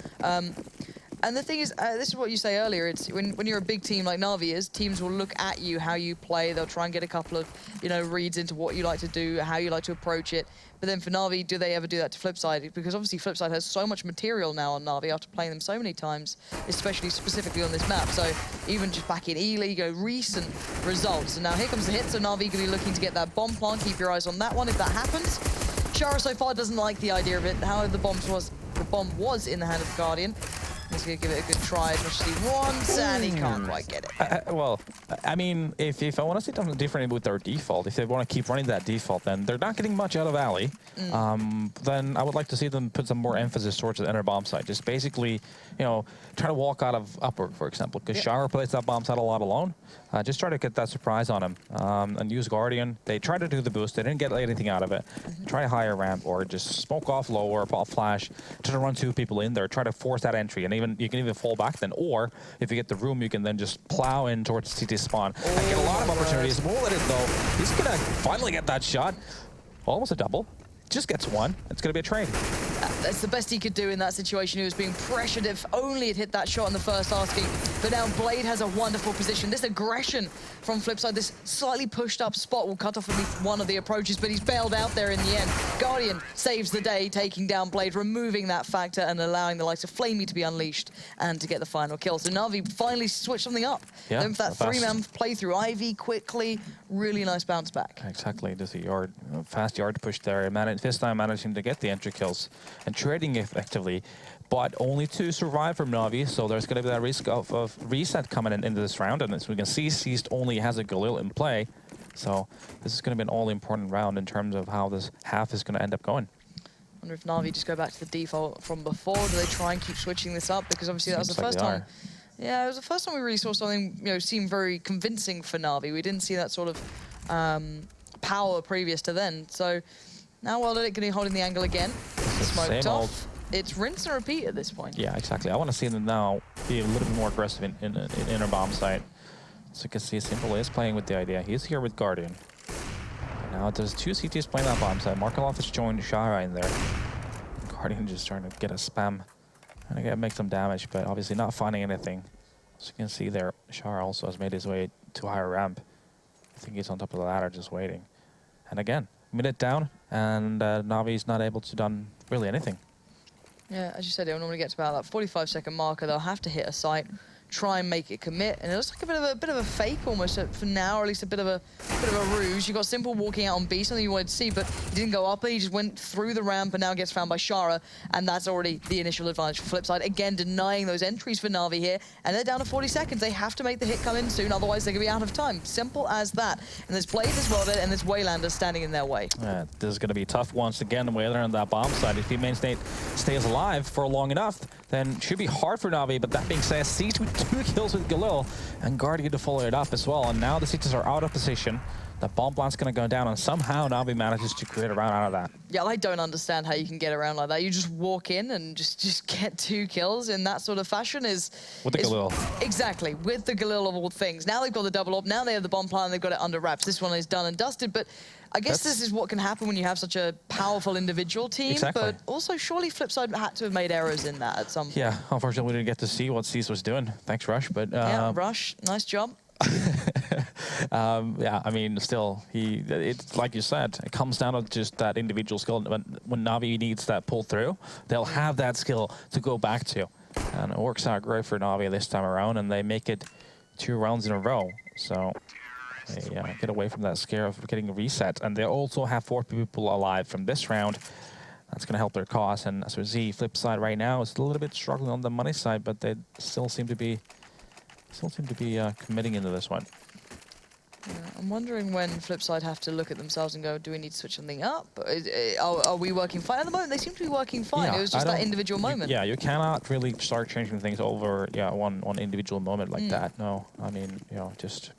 And the thing is, this is what you say earlier, it's when you're a big team like NaVi is, teams will look at you, how you play, they'll try and get a couple of, you know, reads into what you like to do, how you like to approach it. But then for NaVi, do they ever do that to Flipside? Because obviously Flipside has so much material now on NaVi after playing them so many times, especially specifically on this map. So even just back in E-League, recent results. And now here comes the hit, so NaVi could be looking to get that bomb plant. Keep your eyes on that one if that happens. Shara so far doesn't like the idea of it. However, the bomb was in the hand of the Guardian. He's going to give it a good try as much as he wants, and he can't quite get it. Well, I mean, if I want to see something different with their default, if they want to keep running that default, then they're not getting much out of Alley. Then I would like to see them put some more emphasis towards the inner bomb side. Just basically, you know, try to walk out of upper, for example, because Shara plays that bomb side a lot alone. Just try to get that surprise on him and use Guardian. They tried to do the boost. They didn't get anything out of it. Try a higher ramp or just smoke off lower, pop flash, try to run two people in there, try to force that entry, and even you can even fall back then. Or if you get the room, you can then just plow in towards CT spawn and get a lot of opportunities. Won't let it though. He's gonna finally get that shot. Almost a double. Just gets one. It's gonna be a trade. That's the best he could do in that situation. He was being pressured. If only it hit that shot in the first asking. But now Blade has a wonderful position. This aggression from Flipside, this slightly pushed up spot will cut off at least one of the approaches, but he's bailed out there in the end. Guardian saves the day, taking down Blade, removing that factor and allowing the likes of Flamey to be unleashed and to get the final kill. So NaVi finally switched something up. Yeah, then for that three-man playthrough, Ivy quickly, really nice bounce back. Exactly, just a fast yard push there. This time managing to get the entry kills and trading effectively, but only to survive from NaVi, so there's going to be that risk of reset coming into this round, and as we can see, Seast only has a Galil in play, so this is going to be an all-important round in terms of how this half is going to end up going. I wonder if NaVi just go back to the default from before, do they try and keep switching this up? Because obviously that was the first time. Yeah, it was the first time we really saw something, you know, seem very convincing for NaVi. We didn't see that sort of power previous to then, so now while they're going to be holding the angle again, smoked off. It's rinse and repeat at this point. Yeah, exactly. I want to see them now be a little bit more aggressive in inner bomb site. So you can see Simple is playing with the idea. He's here with Guardian. And now there's two CTs playing that bomb site. Markelov has joined Shara in there. Guardian just trying to get a spam and make some damage, but obviously not finding anything. So you can see there, Shara also has made his way to higher ramp. I think he's on top of the ladder just waiting. And again, minute down, and NaVi's not able to done really anything. Yeah, as you said, it'll normally get to about that 45-second marker. They'll have to hit a site, try and make it commit, and it looks like a bit of a fake almost for now, or at least a bit of a ruse. You got Simple walking out on B, something you wanted to see, but he didn't go up. He just went through the ramp and now gets found by Shara, and that's already the initial advantage for Flipside. Again, denying those entries for NaVi here, and they're down to 40 seconds. They have to make the hit come in soon, otherwise they're gonna be out of time. Simple as that. And there's Blade as well there, and there's Waylander standing in their way. This is gonna be tough once again. Waylander on that bomb side. If he stays alive for long enough, then it should be hard for NaVi, but that being said, Seast with 2 kills with Galil, and Guardian to follow it up as well. And now the CTs are out of position. The bomb plant's going to go down, and somehow NaVi manages to create a round out of that. Yeah, I don't understand how you can get around like that. You just walk in and just get 2 kills in that sort of fashion is... With the Galil. Exactly, with the Galil of all things. Now they've got the double up, now they have the bomb plant, and they've got it under wraps. This one is done and dusted, but I guess this is what can happen when you have such a powerful individual team, Exactly. but also surely Flipside had to have made errors in that at some point. Yeah, unfortunately, we didn't get to see what Cease was doing. Thanks, Rush, but... Yeah, Rush, nice job. Yeah, I mean, still, it's like you said, it comes down to just that individual skill. When NaVi needs that pull through, they'll have that skill to go back to. And it works out great for NaVi this time around, and they make it 2 rounds in a row. So they get away from that scare of getting a reset. And they also have 4 people alive from this round. That's going to help their cause. And as we see, Flipside right now is a little bit struggling on the money side, but they still seem to be committing into this one. Yeah, I'm wondering when Flipside have to look at themselves and go, do we need to switch something up? Are we working fine? At the moment, they seem to be working fine. Yeah, it was just that individual moment. You cannot really start changing things over one individual moment like that. No, I mean, just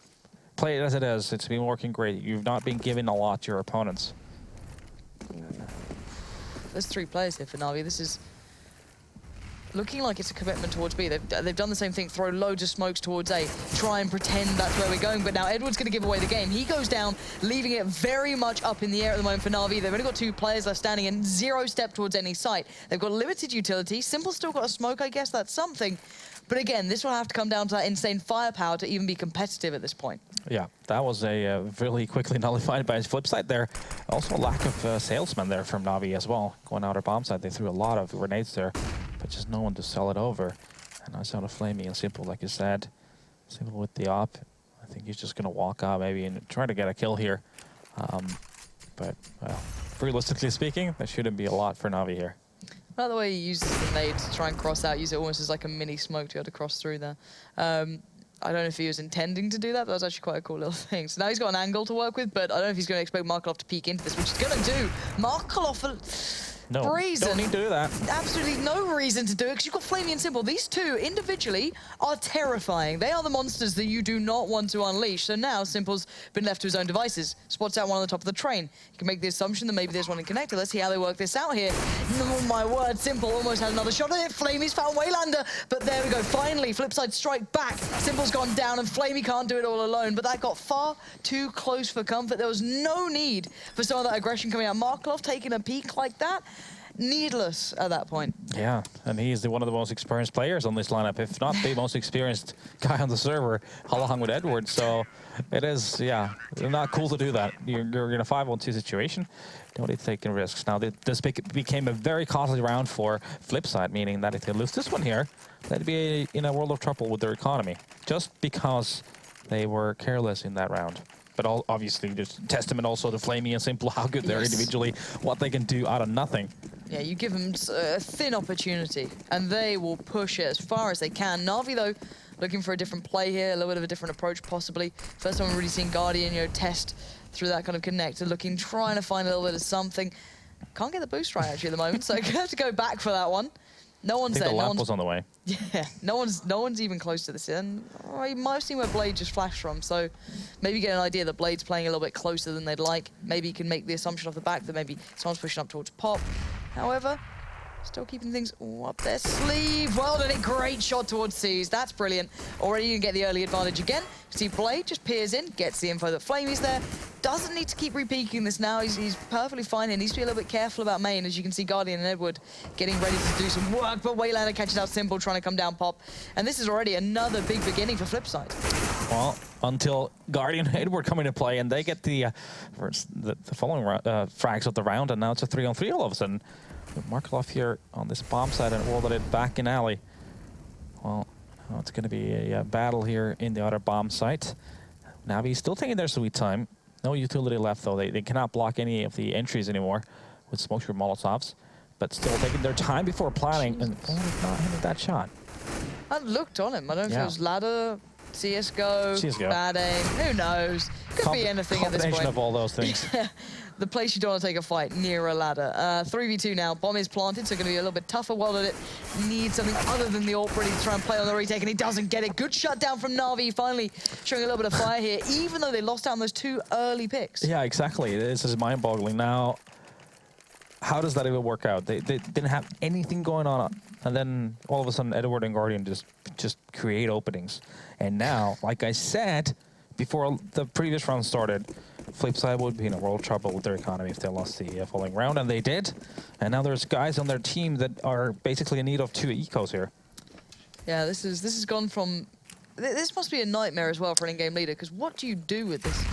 play it as it is. It's been working great. You've not been giving a lot to your opponents. There's 3 players here for NaVi. This is looking like it's a commitment towards B. They've done the same thing, throw loads of smokes towards A, try and pretend that's where we're going, but now Edward's going to give away the game. He goes down, leaving it very much up in the air at the moment for NaVi. They've only got 2 players left standing and 0 step towards any site. They've got limited utility. Simple's still got a smoke, I guess that's something. But again, this will have to come down to that insane firepower to even be competitive at this point. Yeah, that was a really quickly nullified by his Flipside there. Also a lack of salesmen there from NaVi as well. Going out of bomb side, they threw a lot of grenades there, but just no one to sell it over. And I saw the Flamey and Simple, like you said. Simple with the op. I think he's just going to walk out maybe and try to get a kill here. But, well, realistically speaking, there shouldn't be a lot for NaVi here. By the way, he uses the nade to try and cross out, use it almost as like a mini smoke to be able to cross through there. I don't know if he was intending to do that, but that was actually quite a cool little thing. So now he's got an angle to work with, but I don't know if he's going to expect Markelov to peek into this, which he's going to do. Markelov... No, reason. don't need to do that. Absolutely no reason to do it, because you've got Flamey and Simple. These 2 individually are terrifying. They are the monsters that you do not want to unleash. So now Simple's been left to his own devices. Spots out one on the top of the train. You can make the assumption that maybe there's one in connector. Let's see how they work this out here. Oh my word, Simple almost had another shot at it. Flamey's found Waylander, but there we go. Finally, Flipside strike back. Simple's gone down, and Flamey can't do it all alone, but that got far too close for comfort. There was no need for some of that aggression coming out. Markelov taking a peek like that. Needless at that point. Yeah, and he's one of the most experienced players on this lineup, if not the most experienced guy on the server, along with Edward. So it is, not cool to do that. You're in a 5-on-2 situation. Don't need to take any risks. Now, this became a very costly round for Flipside, meaning that if they lose this one here, they'd be in a world of trouble with their economy, just because they were careless in that round. But obviously, just testament also to Flamey and Simple, how good they're individually, what they can do out of nothing. Yeah, you give them a thin opportunity, and they will push it as far as they can. NaVi, though, looking for a different play here, a little bit of a different approach, possibly. First time we've really seen Guardian, test through that kind of connector, trying to find a little bit of something. Can't get the boost right, actually, at the moment, so gonna have to go back for that one. No one's there. The lamp was on the way. Yeah, no one's even close to this. And you might have seen where Blade just flashed from, so maybe get an idea that Blade's playing a little bit closer than they'd like. Maybe you can make the assumption off the back that maybe someone's pushing up towards Pop. However, still keeping things up their sleeve. Well done, great shot towards C's. That's brilliant. Already you can get the early advantage again. See Blade just peers in, gets the info that Flamey's there. Doesn't need to keep repeaking this now. He's perfectly fine here. Needs to be a little bit careful about main. As you can see, Guardian and Edward getting ready to do some work, but Waylander catches out Simple, trying to come down Pop. And this is already another big beginning for Flipside. Well, until Guardian and Edward come into play, and they get the following frags of the round, and now it's a 3-on-3 all of a sudden. Markelov here on this bomb side and walled it back in alley. Well, it's going to be a battle here in the other bomb site. NaVi still taking their sweet time. No utility left, though. They cannot block any of the entries anymore with smokes or Molotovs, but still taking their time before planning, and not hitting that shot. I looked on him. I don't know if it was ladder CSGO, CS:GO. bad aim, who knows? Could be anything at this Combination point. of all those things. The place you don't want to take a fight, near a ladder. 3v2 now, bomb is planted, so going to be a little bit tougher. Well, it needs something other than the AWP ready to try and play on the retake, and he doesn't get it. Good shutdown from NaVi, finally showing a little bit of fire here, even though they lost out on those 2 early picks. Yeah, exactly. This is mind-boggling. Now, how does that even work out? They didn't have anything going on, and then all of a sudden, Edward and Guardian just create openings. And now, like I said, before the previous round started, Flipside would be in a world trouble with their economy if they lost the following round, and they did. And now there's guys on their team that are basically in need of 2 ecos here. Yeah, this has gone from... This must be a nightmare as well for an in-game leader, because what do you do with this?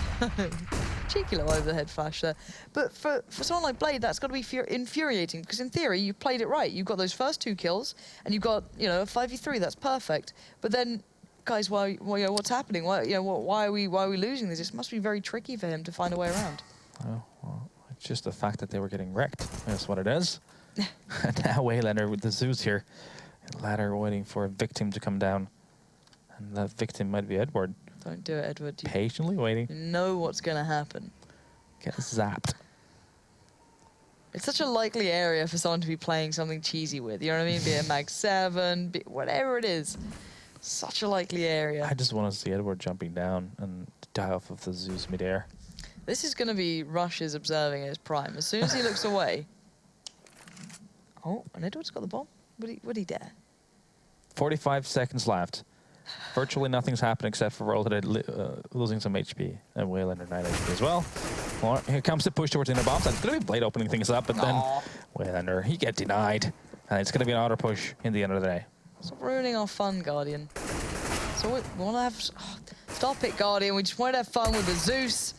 Cheeky little over-the-head flash there. But for someone like Blade, that's got to be infuriating, because in theory, you played it right. You've got those first 2 kills, and you've got, you know, a 5v3, that's perfect. But then, guys, what's happening? Why are we losing this? It must be very tricky for him to find a way around. Oh, well, it's just the fact that they were getting wrecked. That's what it is. And now Waylander with the Zeus here. Ladder waiting for a victim to come down. And that victim might be Edward. Don't do it, Edward. You Patiently waiting. know what's going to happen. Get zapped. It's such a likely area for someone to be playing something cheesy with. You know what I mean? Be it Mag 7, whatever it is. Such a likely area. I just want to see Edward jumping down and die off of the Zeus midair. This is going to be Rush's observing at his prime. As soon as he looks away... Oh, and Edward's got the bomb. Would he dare? 45 seconds left. Virtually nothing's happened except for Roll losing some HP. And Waylander 9 HP as well. Well, here comes the push towards inner bombs. It's going to be Blade opening things up, but then Waylander, he get denied. And it's going to be an auto push in the end of the day. Stop ruining our fun, Guardian. So we want to have... stop it, Guardian. We just want to have fun with the Zeus.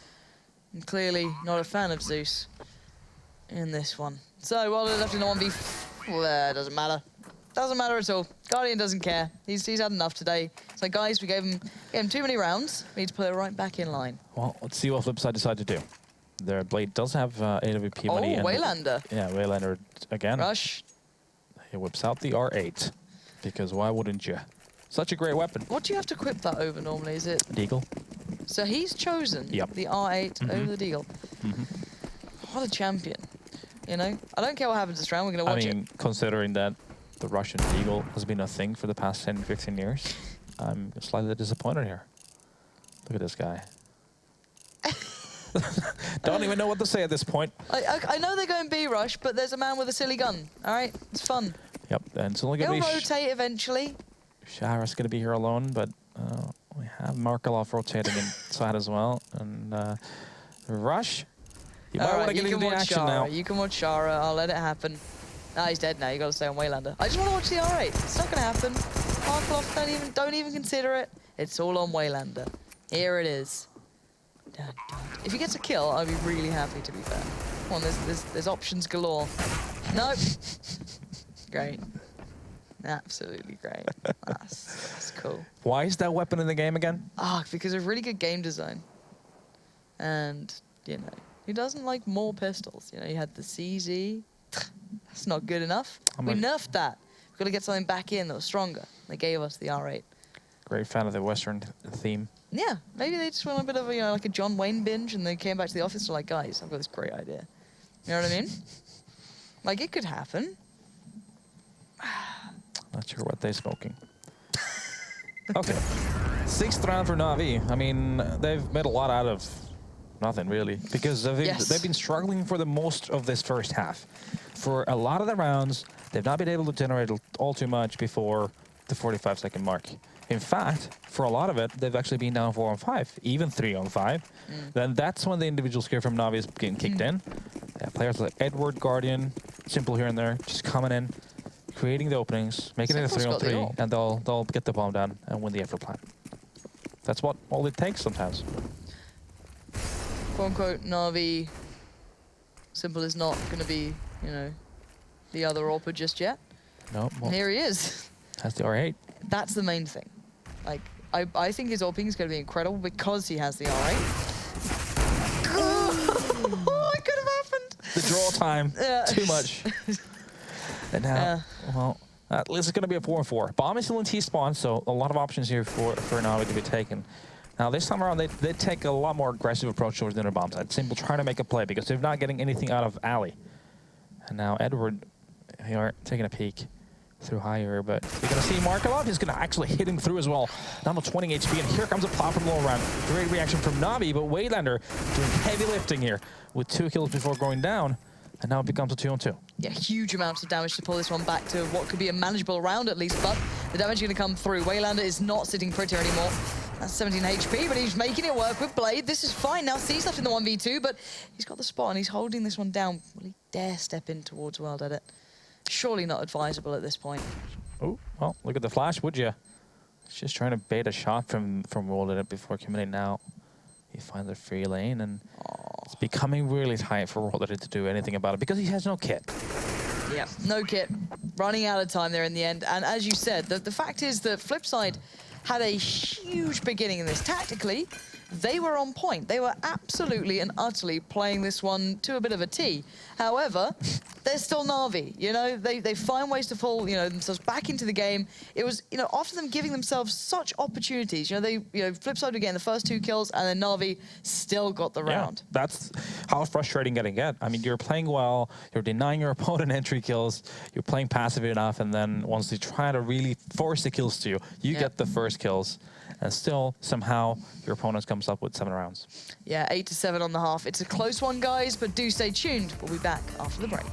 I'm clearly not a fan of Zeus in this one. So, while they're left in the 1v... Well, it doesn't matter. Doesn't matter at all. Guardian doesn't care. He's had enough today. So, guys, we gave him too many rounds. We need to put it right back in line. Well, let's see what Flipside decide to do. Their Blade does have AWP money. Oh, Waylander. Yeah, Waylander again. Rush. He whips out the R8. Because why wouldn't you? Such a great weapon. What do you have to equip that over normally? Is it... Deagle. So he's chosen the R8 over the deagle. What a champion. You know? I don't care what happens this round. We're going to watch it. Considering that the Russian deagle has been a thing for the past 10, 15 years, I'm slightly disappointed here. Look at this guy. Don't even know what to say at this point. I know they're going B-rush, but there's a man with a silly gun. All right? It's fun. Yep, and it's only going He'll to be... rotate eventually. Shara's going to be here alone, but we have Markelov rotating inside as well. And Rush, you might want to get into the action now. You can watch Shara. I'll let it happen. Nah, he's dead now. You got to stay on Waylander. I just want to watch the R8. It's not going to happen. Markelov, don't even consider it. It's all on Waylander. Here it is. Dun, dun. If he gets a kill, I'd be really happy, to be fair. Come on, there's options galore. Nope. Great. Absolutely great. That's cool. Why is that weapon in the game again? Because of really good game design. And, you know, who doesn't like more pistols? You know, you had the CZ. That's not good enough. We nerfed that. We've got to get something back in that was stronger. They gave us the R8. Great fan of the Western theme. Yeah, maybe they just went on a bit of a, you know, like a John Wayne binge, and they came back to the office and were like, guys, I've got this great idea. You know what I mean? Like, it could happen. Not sure what they're smoking. Okay. 6th round for NaVi. I mean, they've made a lot out of nothing, really. Because they've been struggling for the most of this first half. For a lot of the rounds, they've not been able to generate all too much before the 45-second mark. In fact, for a lot of it, they've actually been down 4 on 5, even 3 on 5. Then that's when the individual skill from NaVi is getting kicked in. Players like Edward, Guardian, Simple here and there, just coming in, creating the openings, making it a 3 on 3, and they'll get the bomb down and win the effort plan. That's all it takes sometimes. Quote unquote, NaVi Simple is not going to be, you know, the other AWPer just yet. No. Well, and here he is. Has the R8. That's the main thing. Like, I think his AWPing is going to be incredible because he has the R8. Oh, it could have happened. The draw time. Too much. And now, well, This is going to be a 4-4. Bomb is still in T-spawn, so a lot of options here for NaVi to be taken. Now, this time around, they take a lot more aggressive approach towards the inner bomb side. Simple, trying to make a play because they're not getting anything out of Alley. And now Edward, they are taking a peek through higher, but you're going to see Markelov. He's going to actually hit him through as well. Down to 20 HP, and here comes a platform low round. Great reaction from NaVi, but Waylander doing heavy lifting here with 2 kills before going down. And now it becomes a 2-on-2. Yeah, huge amounts of damage to pull this one back to what could be a manageable round at least, but the damage is going to come through. Waylander is not sitting prettier anymore. That's 17 HP, but he's making it work with Blade. This is fine. Now C's left in the 1v2, but he's got the spot and he's holding this one down. Will he dare step in towards World Edit? Surely not advisable at this point. Oh, well, look at the flash, would you? He's just trying to bait a shot from World Edit before committing now. He finds a free lane, and it's becoming really tight for World Edit to do anything about it because he has no kit. Yeah, no kit. Running out of time there in the end. And as you said, the fact is that Flipside had a huge beginning in this. Tactically, they were on point. They were absolutely and utterly playing this one to a bit of a T. However, they're still NaVi. You know, they find ways to pull, you know, themselves back into the game. It was, you know, after them giving themselves such opportunities. You know, Flipside were getting the first 2 kills, and then NaVi still got the round. That's how frustrating it can get. I mean, you're playing well, you're denying your opponent entry kills, you're playing passive enough, and then once they try to really force the kills to you, you get the first kills. And still, somehow, your opponent comes up with 7 rounds. Yeah, 8-7 on the half. It's a close one, guys, but do stay tuned. We'll be back after the break.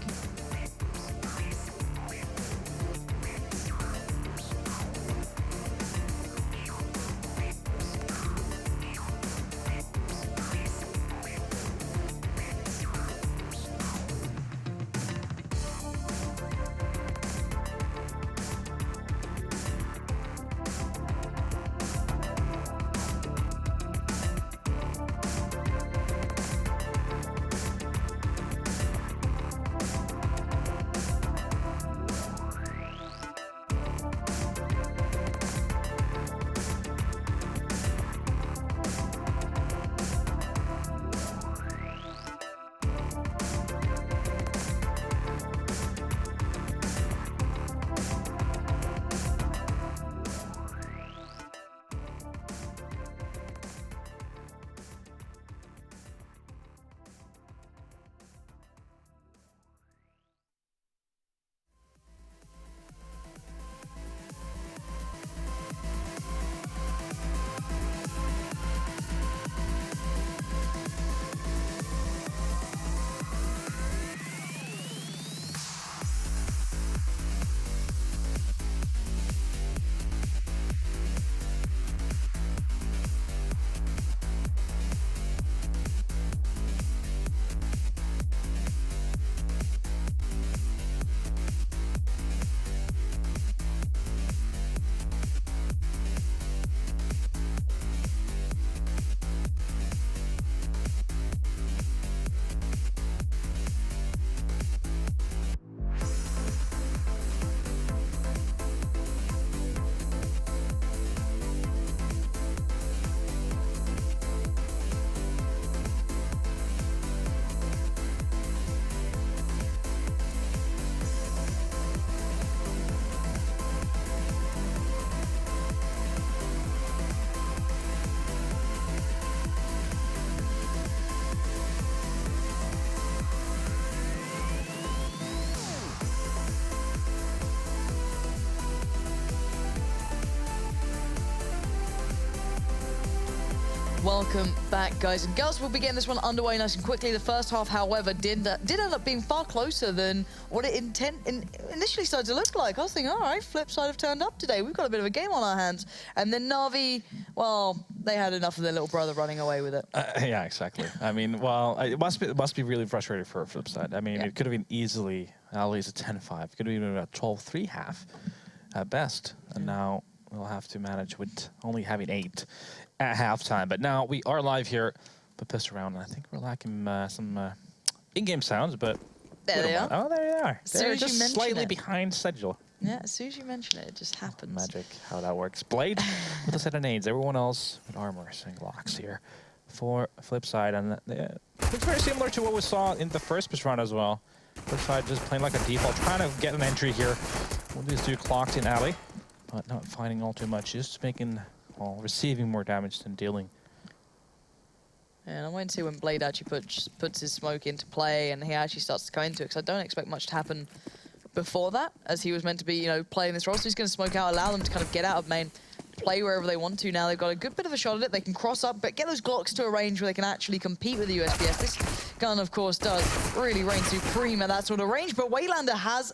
Welcome back, guys and girls. We'll be getting this one underway nice and quickly. The first half, however, did end up being far closer than what it initially started to look like. I was thinking, all right, Flipside have turned up today. We've got a bit of a game on our hands. And then NaVi, well, they had enough of their little brother running away with it. Yeah, exactly. I mean, well, it must be really frustrating for Flipside. I mean, it could have been easily at least a 10-5. It could have been a 12-3 half at best. And now we'll have to manage with only having 8 at halftime. But now we are live here, but pissed around. I think we're lacking some in-game sounds, but there they are. Oh, there they are. They're just slightly it. behind schedule. Yeah, as soon as you mention it, it just happens. Magic, how that works. Blade with a set of nades. Everyone else with armor and locks here for Flipside, and it's very similar to what we saw in the first push round as well. Flipside just playing like a default, trying to get an entry here. One of these two clocked in alley, but not finding all too much. Just making, well, receiving more damage than dealing. And I'm waiting to see when Blade actually puts his smoke into play and he actually starts to come into it, because I don't expect much to happen before that, as he was meant to be, you know, playing this role. So he's going to smoke out, allow them to kind of get out of main, play wherever they want to. Now they've got a good bit of a shot at it. They can cross up, but get those Glocks to a range where they can actually compete with the USPS. This gun, of course, does really reign supreme at that sort of range, but Waylander has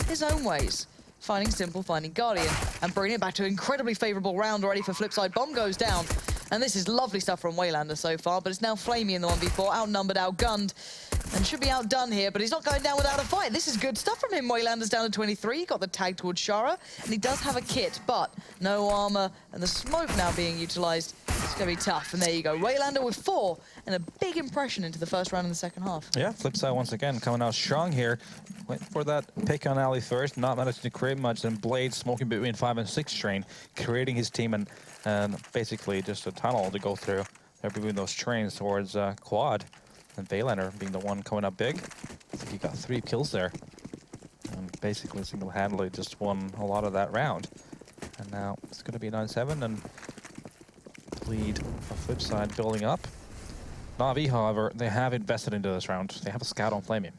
his own ways. Finding Simple, finding Guardian, and bringing it back to an incredibly favorable round already for Flipside. Bomb goes down, and this is lovely stuff from Waylander so far, but it's now Flamey in the 1v4, outnumbered, outgunned, and should be outdone here, but he's not going down without a fight. This is good stuff from him. Waylander's down to 23, he got the tag towards Shara, and he does have a kit, but no armor, and the smoke now being utilized. It's going to be tough, and there you go. Waylander with 4, and a big impression into the first round in the second half. Yeah, Flipside once again coming out strong here. Went for that pick on alley first, not managing to create much, and Blade smoking between 5 and 6 train, creating his team and basically just a tunnel to go through. They're between those trains towards quad, and Waylander being the one coming up big. I think he got 3 kills there, and basically single-handedly just won a lot of that round. And now it's going to be 9-7, and lead of Flipside building up. NaVi, however, they have invested into this round. They have a scout on Flamey.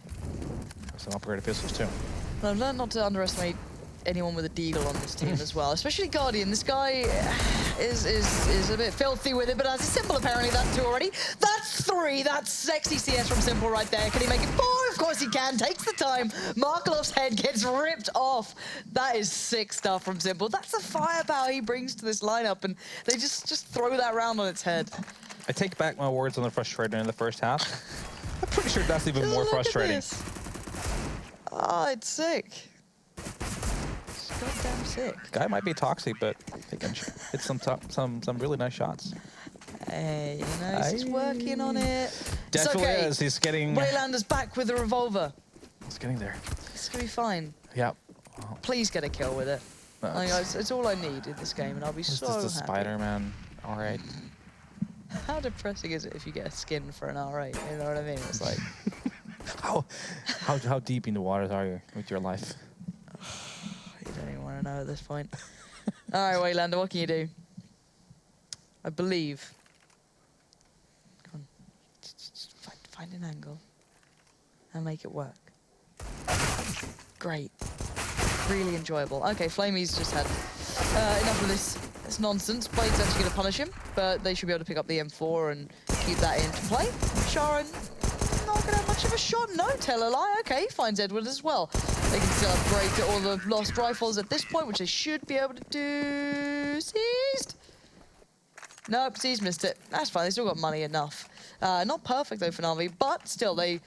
Some upgraded pistols too. Well, I've learned not to underestimate anyone with a deagle on this team as well, especially Guardian. This guy is a bit filthy with it, but as a Simple, apparently that's 2 already. That's 3. That's sexy CS from Simple right there. Can he make it 4? Of course he can. Takes the time. Markelov's head gets ripped off. That is sick stuff from Simple. That's the firepower he brings to this lineup, and they just throw that round on its head. I take back my words on the frustrating in the first half. I'm pretty sure that's even more frustrating. Oh, it's sick. It's goddamn sick. Guy might be toxic, but he can hit some really nice shots. Hey, you know, he's just working on it. Definitely it's okay. is. He's getting. Waylander's back with a revolver. He's getting there. It's gonna be fine. Yeah. Please get a kill with it. Like, it's all I need in this game, and I'll be so happy. This is a Spider-Man. All right. How depressing is it if you get a skin for an R8? You know what I mean? It's like. How deep in the waters are you with your life? You don't even want to know at this point. All right, Waylander, what can you do? I believe. Come on. Just find an angle and make it work. Great. Really enjoyable. Okay, Flamey's just had enough of this nonsense. Blade's actually going to punish him, but they should be able to pick up the M4 and keep that into play. Sharon not going to have much of a shot. No, tell a lie. Okay, he finds Edward as well. They can still upgrade to all the lost rifles at this point, which they should be able to do. Seized? Nope, Seized missed it. That's fine. They still got money enough. Not perfect, though, for NaVi, but still, they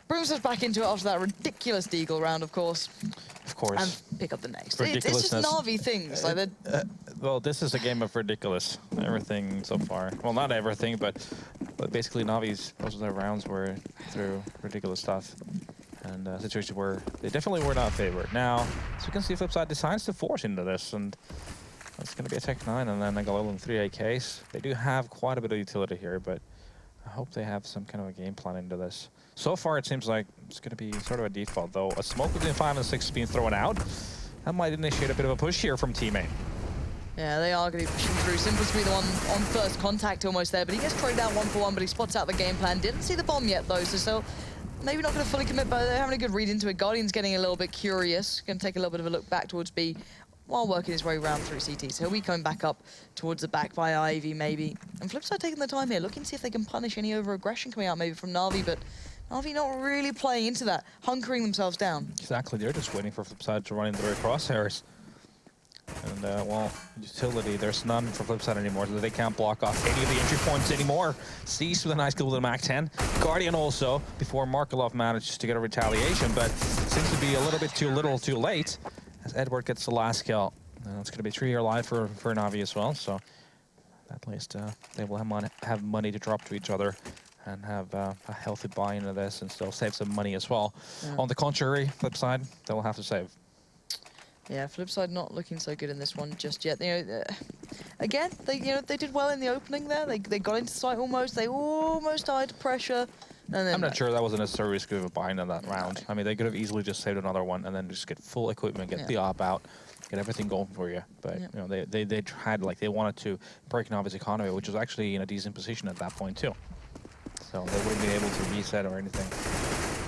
bring themselves back into it after that ridiculous deagle round, of course. Of course. And pick up the next. It's just NaVi things. Like well, this is a game of ridiculous. Everything so far. Well, not everything, but basically NaVi's most of their rounds were through ridiculous stuff. And situations where they definitely were not favored. Now, as you can see, Flipside decides to force into this, and it's going to be a Tech 9 and then a Galil and 3 AKs. They do have quite a bit of utility here, but I hope they have some kind of a game plan into this. So far, it seems like it's going to be sort of a default, though. A smoke between 5 and 6 being thrown out. That might initiate a bit of a push here from teammate. Yeah, they are going to be pushing through. Simple's to be the one on first contact almost there, but he gets traded out 1-for-1, but he spots out the game plan. Didn't see the bomb yet, though, so still maybe not going to fully commit, but they're having a good read into it. Guardian's getting a little bit curious. Going to take a little bit of a look back towards B while working his way around through CT. So he'll be coming back up towards the back by Ivy, maybe. And Flipside taking the time here, looking to see if they can punish any over-aggression coming out maybe from NaVi, but NaVi not really playing into that, hunkering themselves down. Exactly, they're just waiting for Flipside to run into their crosshairs. And, well, utility, there's none for Flipside anymore, so they can't block off any of the entry points anymore. Cease with a nice kill with a Mac 10. Guardian also, before Markelov manages to get a retaliation, but seems to be a little bit too little too late, as Edward gets the last kill. And it's going to be 3 year live for NaVi as well, so at least they will have money to drop to each other and have a healthy buy into this and still save some money as well. Yeah. On the contrary, Flipside, they'll have to save. Yeah, Flipside not looking so good in this one just yet. You know, again, they did well in the opening there. They got into sight almost. They almost died to pressure. And then I'm not sure that was a necessary risk of a bind on that round. I mean, they could have easily just saved another one and then just get full equipment, get the op out, get everything going for you. But you know, they tried, like, they wanted to break NaVi's economy, which was actually in a decent position at that point too. So they wouldn't be able to reset or anything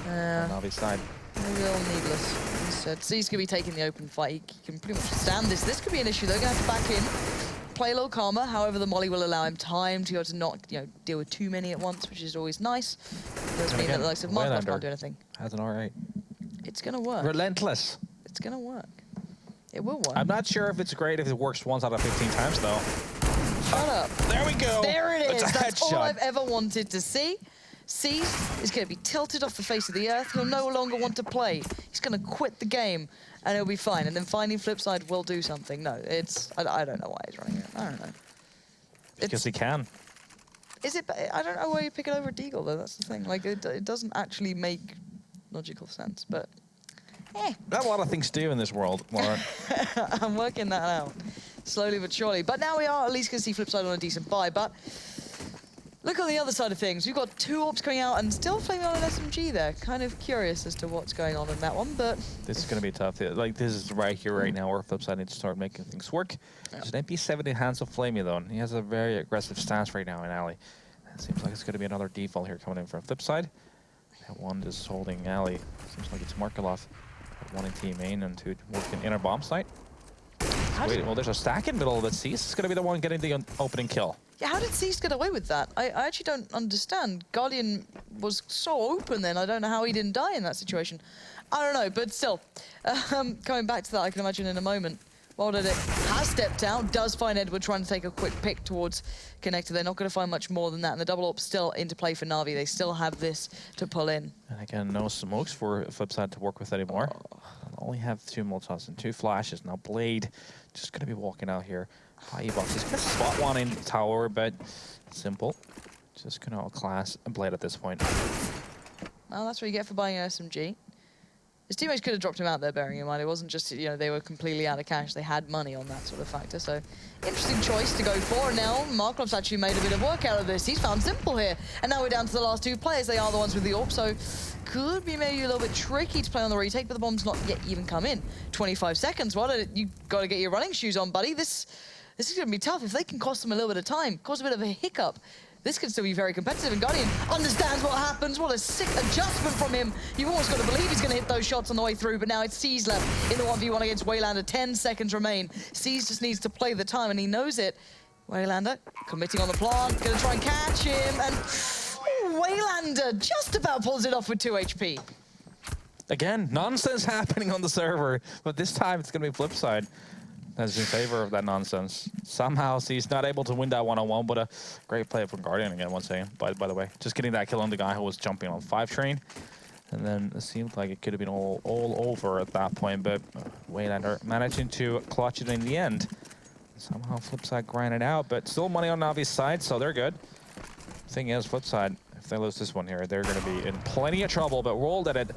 on NaVi's side. A little needless. Instead, C's going to be taking the open fight. He can pretty much stand this. This could be an issue. They're going to have to back in, play a little calmer. However, the molly will allow him time to be able to not, deal with too many at once, which is always nice. It does mean that the likes of Markov can't do anything. Has an alright. It's going to work. Relentless. It's going to work. It will work. I'm not sure if it's great if it works once out of 15 times, though. Shut up. There we go. There it is. That's all headshot. I've ever wanted to see. C's is going to be tilted off the face of the earth. He'll no longer want to play. He's going to quit the game, and he'll be fine. And then finally, Flipside will do something. No, it's... I don't know why he's running it. I don't know. Because he can. Is it... I don't know why you pick it over deagle, though. That's the thing. Like, it doesn't actually make logical sense, but... Not a lot of things to do in this world, Lauren. I'm working that out. Slowly but surely. But now we are at least going to see Flipside on a decent buy, but... Look on the other side of things. We've got 2 AWPs coming out and still flaming on an SMG there. Kind of curious as to what's going on in that one, but... This is going to be tough. Like, this is right here, right now, where Flipside needs to start making things work. There's an MP7 in hands of Flamey, though, and he has a very aggressive stance right now in Alley. It seems like it's going to be another default here coming in from Flipside. That one is holding Alley. Seems like it's Markelov. One in team main and 2 working inner bomb site. Wait, well, there's a stack in middle that Cease is going to be the one getting the opening kill. Yeah, how did Cease get away with that? I actually don't understand. Guardian was so open then. I don't know how he didn't die in that situation. I don't know, but still. Coming back to that, I can imagine in a moment. Wilded has stepped out, does find Edward trying to take a quick pick towards Connector. They're not going to find much more than that, and the double AWP still into play for NaVi. They still have this to pull in. And again, no smokes for Flipside to work with anymore. Only have 2 Molotovs and 2 flashes. Now Blade just going to be walking out here. E-Box is going to spot one in the tower, but simple. Just going to outclass Blade at this point. Well, that's what you get for buying an SMG. His teammates could have dropped him out there, bearing in mind it wasn't just, they were completely out of cash. They had money on that sort of factor. So, interesting choice to go for. And now, Markov's actually made a bit of work out of this. He's found Simple here. And now we're down to the last 2 players. They are the ones with the AWP. So, could be maybe a little bit tricky to play on the retake, but the bomb's not yet even come in. 25 seconds. You got to get your running shoes on, buddy. This is going to be tough. If they can cost them a little bit of time, cause a bit of a hiccup, this could still be very competitive, and Guardian understands what happens. What a sick adjustment from him. You've almost got to believe he's going to hit those shots on the way through, but now it's C's left in the 1v1 against Waylander. 10 seconds remain. C's just needs to play the time, and he knows it. Waylander committing on the plant, going to try and catch him, and Waylander just about pulls it off with 2 HP. Again, nonsense happening on the server, but this time it's going to be Flipside that's in favor of that nonsense. Somehow he's not able to win that one-on-one, but a great play from Guardian again, once again, by the way. Just getting that kill on the guy who was jumping on 5 train. And then it seemed like it could have been all over at that point, but Waylander managing to clutch it in the end. Somehow Flipside grinded out, but still money on Navi's side, so they're good. Thing is, Flipside, if they lose this one here, they're going to be in plenty of trouble, but Rolled at it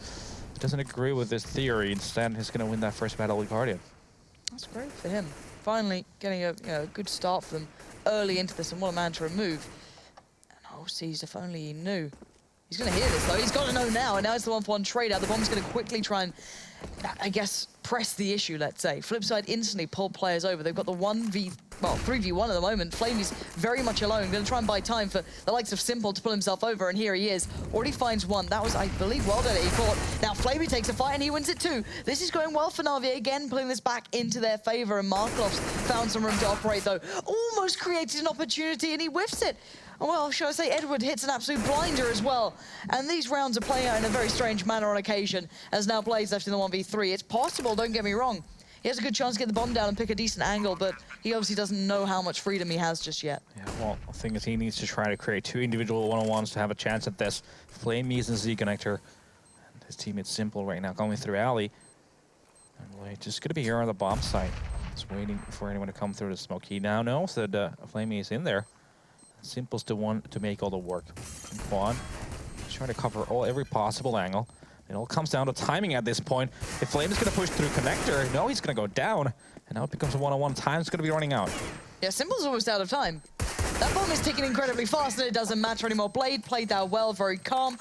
doesn't agree with this theory. Instead, he's going to win that first battle with Guardian. That's great for him. Finally getting a good start for them early into this, and what a man to remove. And C's, if only he knew. He's going to hear this, though. He's got to know now, and now it's the 1-for-1 trade out. The bomb's going to quickly try and, I guess, press the issue, let's say. Flipside instantly pulled players over. They've got the 3v1 at the moment. Flamey's very much alone. Going to try and buy time for the likes of Simple to pull himself over, and here he is. Already finds one. That was, I believe, well done. He caught. Now Flamey takes a fight, and he wins it too. This is going well for NaVi. Again, pulling this back into their favor, and Markelov's found some room to operate, though. Almost created an opportunity, and he whiffs it. Well, shall I say, Edward hits an absolute blinder as well. And these rounds are playing out in a very strange manner on occasion, as now Blade's left in the 1v3. It's possible, don't get me wrong. He has a good chance to get the bomb down and pick a decent angle, but he obviously doesn't know how much freedom he has just yet. Yeah, well, the thing is he needs to try to create 2 individual one-on-ones to have a chance at this. Flamey's and Z Connector. And his teammate's Simple right now going through Alley. And Blade just going to be here on the bomb site. Just waiting for anyone to come through the smoke. He now knows that Flamey is in there. Simple's the one to make all the work. And Quan is trying to cover every possible angle. It all comes down to timing at this point. If Flame is going to push through Connector, no, he's going to go down. And now it becomes a one-on-one. Time's going to be running out. Yeah, Simple's almost out of time. That bomb is ticking incredibly fast, and it doesn't matter anymore. Blade played that well, very calm.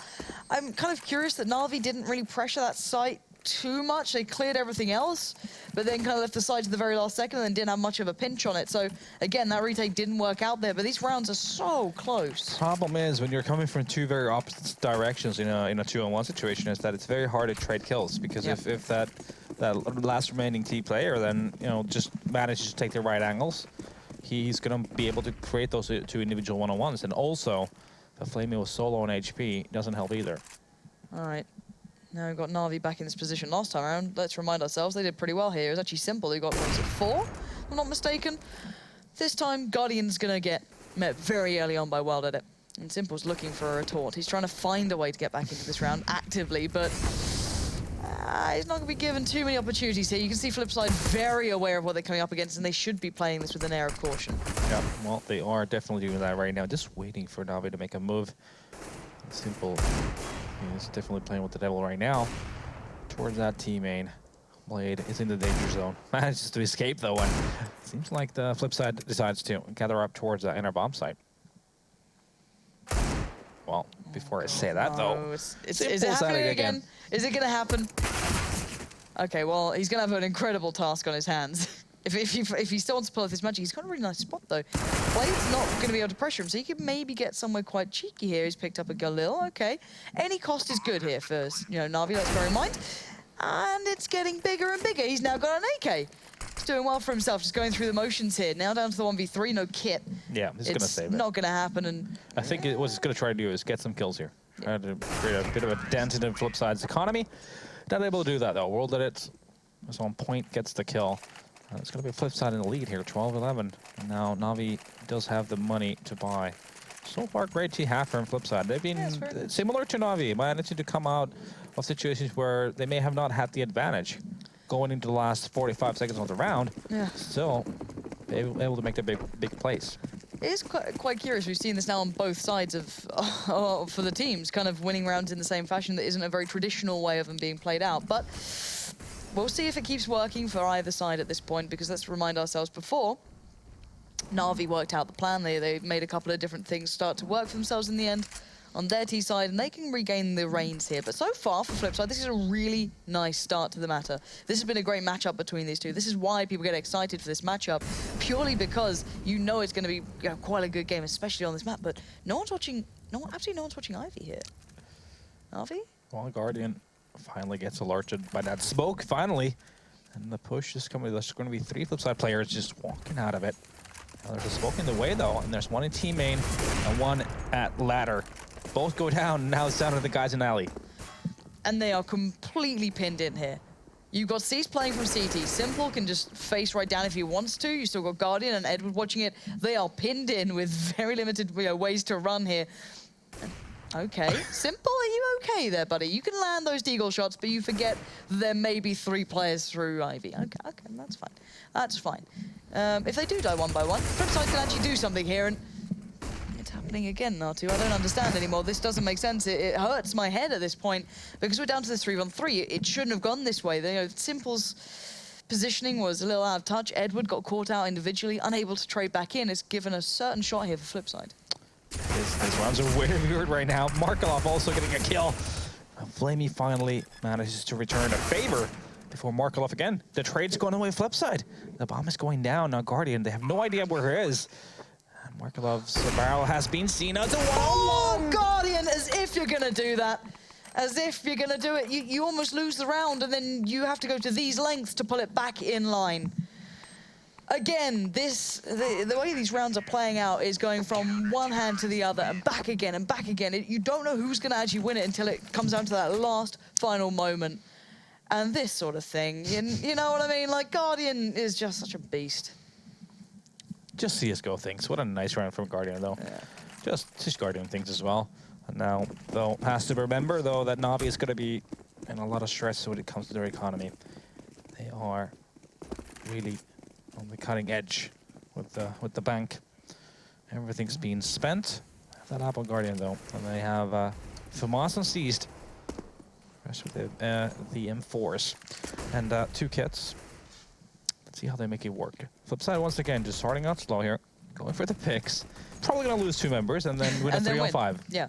I'm kind of curious that NaVi didn't really pressure that site too much. They cleared everything else, but then kind of left the site to the very last second and then didn't have much of a pinch on it. So again, that retake didn't work out there, but these rounds are so close. Problem is, when you're coming from two very opposite directions in a 2-on-1 situation, is that it's very hard to trade kills, because if that last remaining T player then just manages to take the right angles, he's going to be able to create those two individual one-on-ones. And also, the Flamey was solo on HP doesn't help either. All right. Now we've got NaVi back in this position last time around. Let's remind ourselves, they did pretty well here. It was actually simple. They got, what was it, 4? If I'm not mistaken. This time, Guardian's going to get met very early on by Wild Edit. And Simple's looking for a retort. He's trying to find a way to get back into this round actively, but he's not going to be given too many opportunities here. You can see Flipside very aware of what they're coming up against, and they should be playing this with an air of caution. Yeah, well, they are definitely doing that right now. Just waiting for NaVi to make a move. Simple is definitely playing with the devil right now. Towards that T main. Blade is in the danger zone. Manages to escape though, and seems like the Flipside decides to gather up towards the inner bomb site. Well, before I say that though, is it happening again? Is it going to happen? Okay, well, he's going to have an incredible task on his hands. If he still wants to pull off this magic, he's got a really nice spot though. Blade's not going to be able to pressure him, so he could maybe get somewhere quite cheeky here. He's picked up a Galil, okay. Any cost is good here for NaVi, let's bear in mind. And it's getting bigger and bigger. He's now got an AK. He's doing well for himself, just going through the motions here. Now down to the 1v3, no kit. Yeah, he's going to save it. It's not going to happen. And I think what he's going to try to do is get some kills here. Try to create a bit of a dent in Flipside's economy. Not able to do that though. World Edit is on point, gets the kill. It's going to be Flipside in the lead here, 12-11. And now NaVi does have the money to buy. So far, great T-half from Flipside. They've been similar to NaVi, managing to come out of situations where they may have not had the advantage. Going into the last 45 seconds of the round, still able to make the big plays. It is quite curious. We've seen this now on both sides of for the teams, kind of winning rounds in the same fashion that isn't a very traditional way of them being played out. But we'll see if it keeps working for either side at this point, because let's remind ourselves before, NaVi worked out the plan. They made a couple of different things start to work for themselves in the end on their T side, and they can regain the reins here. But so far, for Flipside, this is a really nice start to the matter. This has been a great matchup between these two. This is why people get excited for this matchup, purely because you know it's going to be quite a good game, especially on this map. But no one's watching, absolutely no one's watching Ivy here. NaVi? Well, Guardian finally gets alerted by that smoke, finally. And the push is coming. There's going to be 3 Flipside players just walking out of it. Now, there's a smoke in the way, though, and there's one in T main and one at ladder. Both go down, and now it's down to the guys in alley. And they are completely pinned in here. You've got Cease playing from CT. Simple can just face right down if he wants to. You still got Guardian and Edward watching it. They are pinned in with very limited ways to run here. Okay, Simple, are you okay there, buddy? You can land those deagle shots, but you forget there may be 3 players through Ivy. Okay, that's fine. That's fine. If they do die one by one, Flipside can actually do something here, and it's happening again, R2. I don't understand anymore. This doesn't make sense. It hurts my head at this point, because we're down to this 3-on-3. It shouldn't have gone this way. Simple's positioning was a little out of touch. Edward got caught out individually, unable to trade back in. It's given a certain shot here for Flipside. These rounds are weird right now. Markelov also getting a kill. Flamey finally manages to return a favor before Markelov again. The trade's going away Flipside. The bomb is going down. Now Guardian, they have no idea where he is. And Markelov's barrel has been seen as a Oh, Guardian, as if you're going to do that. As if you're going to do it. You almost lose the round, and then you have to go to these lengths to pull it back in line. Again, the way these rounds are playing out is going from one hand to the other and back again and back again. You don't know who's going to actually win it until it comes down to that last final moment. And this sort of thing, you know what I mean? Like, Guardian is just such a beast. Just CSGO things. What a nice round from Guardian, though. Yeah. Just Guardian things as well. And now, though, has to remember, though, that NaVi is going to be in a lot of stress when it comes to their economy. They are really on the cutting edge with the bank. Everything's being spent. That Apple Guardian, though. And they have FAMAS and Seized. Rest with the M4s. And 2 kits. Let's see how they make it work. Flipside, once again, just starting out slow here. Going for the picks. Probably going to lose 2 members and then win a 3-on-5. Yeah.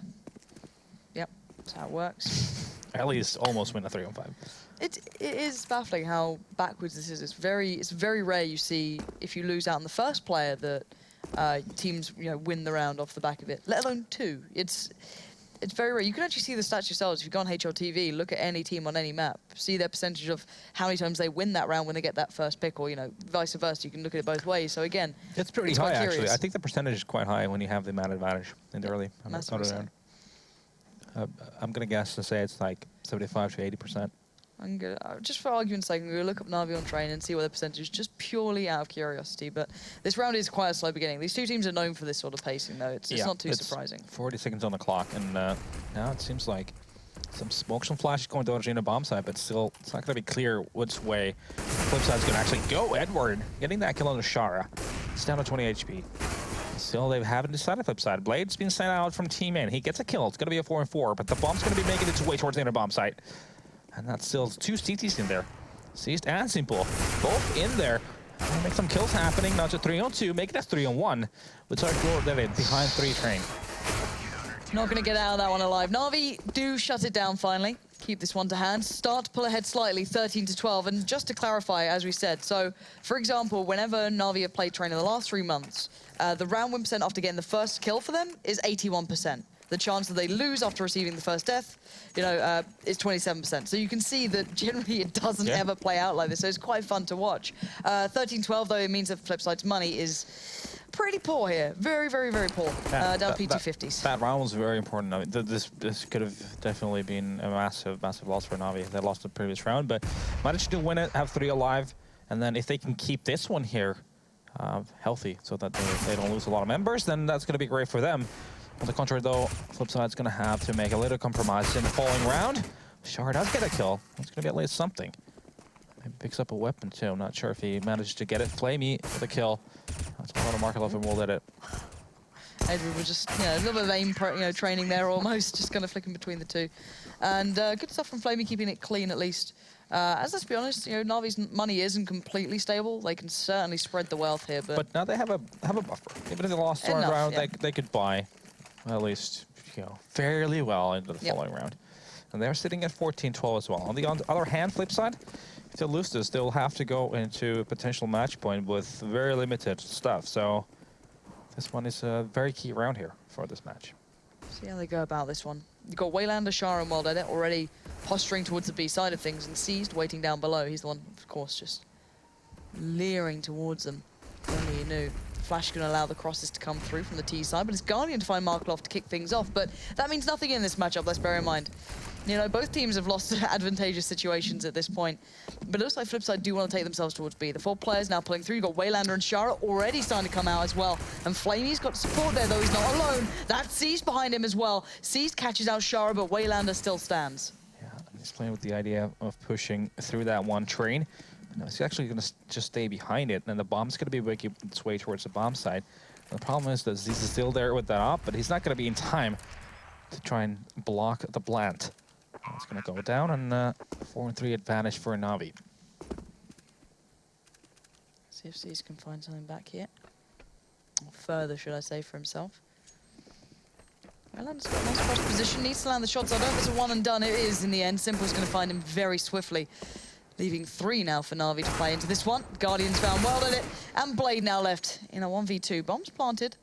Yep. That's how it works. At least almost win a 3-on-5. It is baffling how backwards this is. It's very rare you see if you lose out on the first player that teams win the round off the back of it, let alone 2. It's very rare. You can actually see the stats yourselves. If you go on HLTV, look at any team on any map, see their percentage of how many times they win that round when they get that first pick, or vice versa. You can look at it both ways. So again, it's pretty high actually. I think the percentage is quite high when you have the man advantage in the early. I'm gonna guess to say it's like 75 to 80%. I'm gonna, just for argument's sake, I'm going to look up NaVi on train and see what the percentage is, just purely out of curiosity. But this round is quite a slow beginning. These 2 teams are known for this sort of pacing, though. It's not too surprising. 40 seconds on the clock, and now it seems like some smoke, some flash going to Argentina bomb side, but still, it's not going to be clear which way Flipside's going to actually go. Edward getting that kill on the Shara. It's down to 20 HP. Still, they haven't decided Flipside. Blade's been sent out from Team N. He gets a kill. It's going to be a 4-4, but the bomb's going to be making its way towards the inner bomb site. And that's still 2 CTs in there. Seized and Simple, both in there. Make some kills happening. Now it's a 3-on-2, make it a 3-on-1. With our floor behind 3 train. Not going to get out of that one alive. NaVi do shut it down finally. Keep this one to hand. Start to pull ahead slightly, 13 to 12. And just to clarify, as we said, so for example, whenever NaVi have played train in the last 3 months, the round win percent after getting the first kill for them is 81%. The chance that they lose after receiving the first death, is 27%. So you can see that generally it doesn't ever play out like this. So it's quite fun to watch. 13-12, though, it means that Flipside's money is pretty poor here. Very, very, very poor. Down P250s. That round was very important. I mean, this could have definitely been a massive, massive loss for NaVi. They lost the previous round, but managed to win it, have 3 alive. And then if they can keep this one here healthy so that they don't lose a lot of members, then that's going to be great for them. On the contrary, though, Flipside's going to have to make a little compromise in the following round. Shard does get a kill. It's going to be at least something. He picks up a weapon, too. I'm not sure if he managed to get it. Flamey with a kill. That's a lot of Markelov and will at it. Edward was just, a little bit of aim training there almost, just kind of flicking between the 2. And good stuff from Flamey, keeping it clean at least. As let's be honest, NaVi's money isn't completely stable. They can certainly spread the wealth here, but now they have a buffer. Even if they lost one round, they could buy at least fairly well into the following round. And they're sitting at 14-12 as well. On the other hand, Flipside, if they lose this, they'll have to go into a potential match point with very limited stuff. So this one is a very key round here for this match. See how they go about this one. You've got Waylander, Shara, and Wild Edit already posturing towards the B side of things, and Seized waiting down below. He's the one, of course, just leering towards them. If only you knew. Flash can allow the crosses to come through from the T side, but it's Guardian to find Markelov to kick things off. But that means nothing in this matchup, let's bear in mind. Both teams have lost advantageous situations at this point. But it looks like Flipside do want to take themselves towards B. The 4 players now pulling through. You've got Waylander and Shara already starting to come out as well. And Flamey's got support there, though he's not alone. That's Seized behind him as well. Seized catches out Shara, but Waylander still stands. Yeah, he's playing with the idea of pushing through that one train. No, he's actually going to just stay behind it, and the bomb's going to be making its way towards the bomb side. And the problem is that Zeez is still there with that op, but he's not going to be in time to try and block the plant. It's going to go down, and 4-3 advantage for NaVi. See if Zeez can find something back here. Or further, should I say, for himself. Waylander's got a nice cross position, needs to land the shots. I don't know if it's a one and done. It is in the end. Simple's going to find him very swiftly. Leaving 3 now for NaVi to play into this one. Guardian's found well at it, and Blade now left in a 1v2. Bombs planted.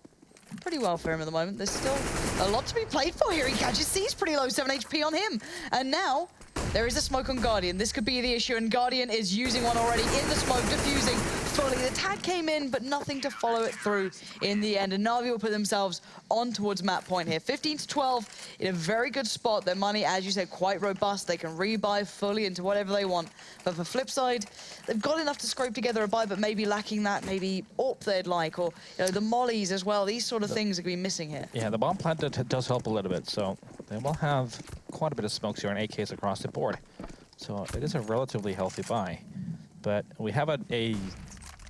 Pretty well for him at the moment. There's still a lot to be played for here. He catches C's pretty low, 7 HP on him. And now, there is a smoke on Guardian. This could be the issue, and Guardian is using one already in the smoke, diffusing fully. The tag came in, but nothing to follow it through in the end. And NaVi will put themselves on towards map point here. 15-12 in a very good spot. Their money, as you said, quite robust. They can rebuy fully into whatever they want. But for Flipside, they've got enough to scrape together a buy, but maybe lacking that maybe AWP they'd like, or the mollies as well. These sort of things are going to be missing here. Yeah, the bomb plant does help a little bit. So they will have quite a bit of smokes here and AKs across the board. So it is a relatively healthy buy. But we have a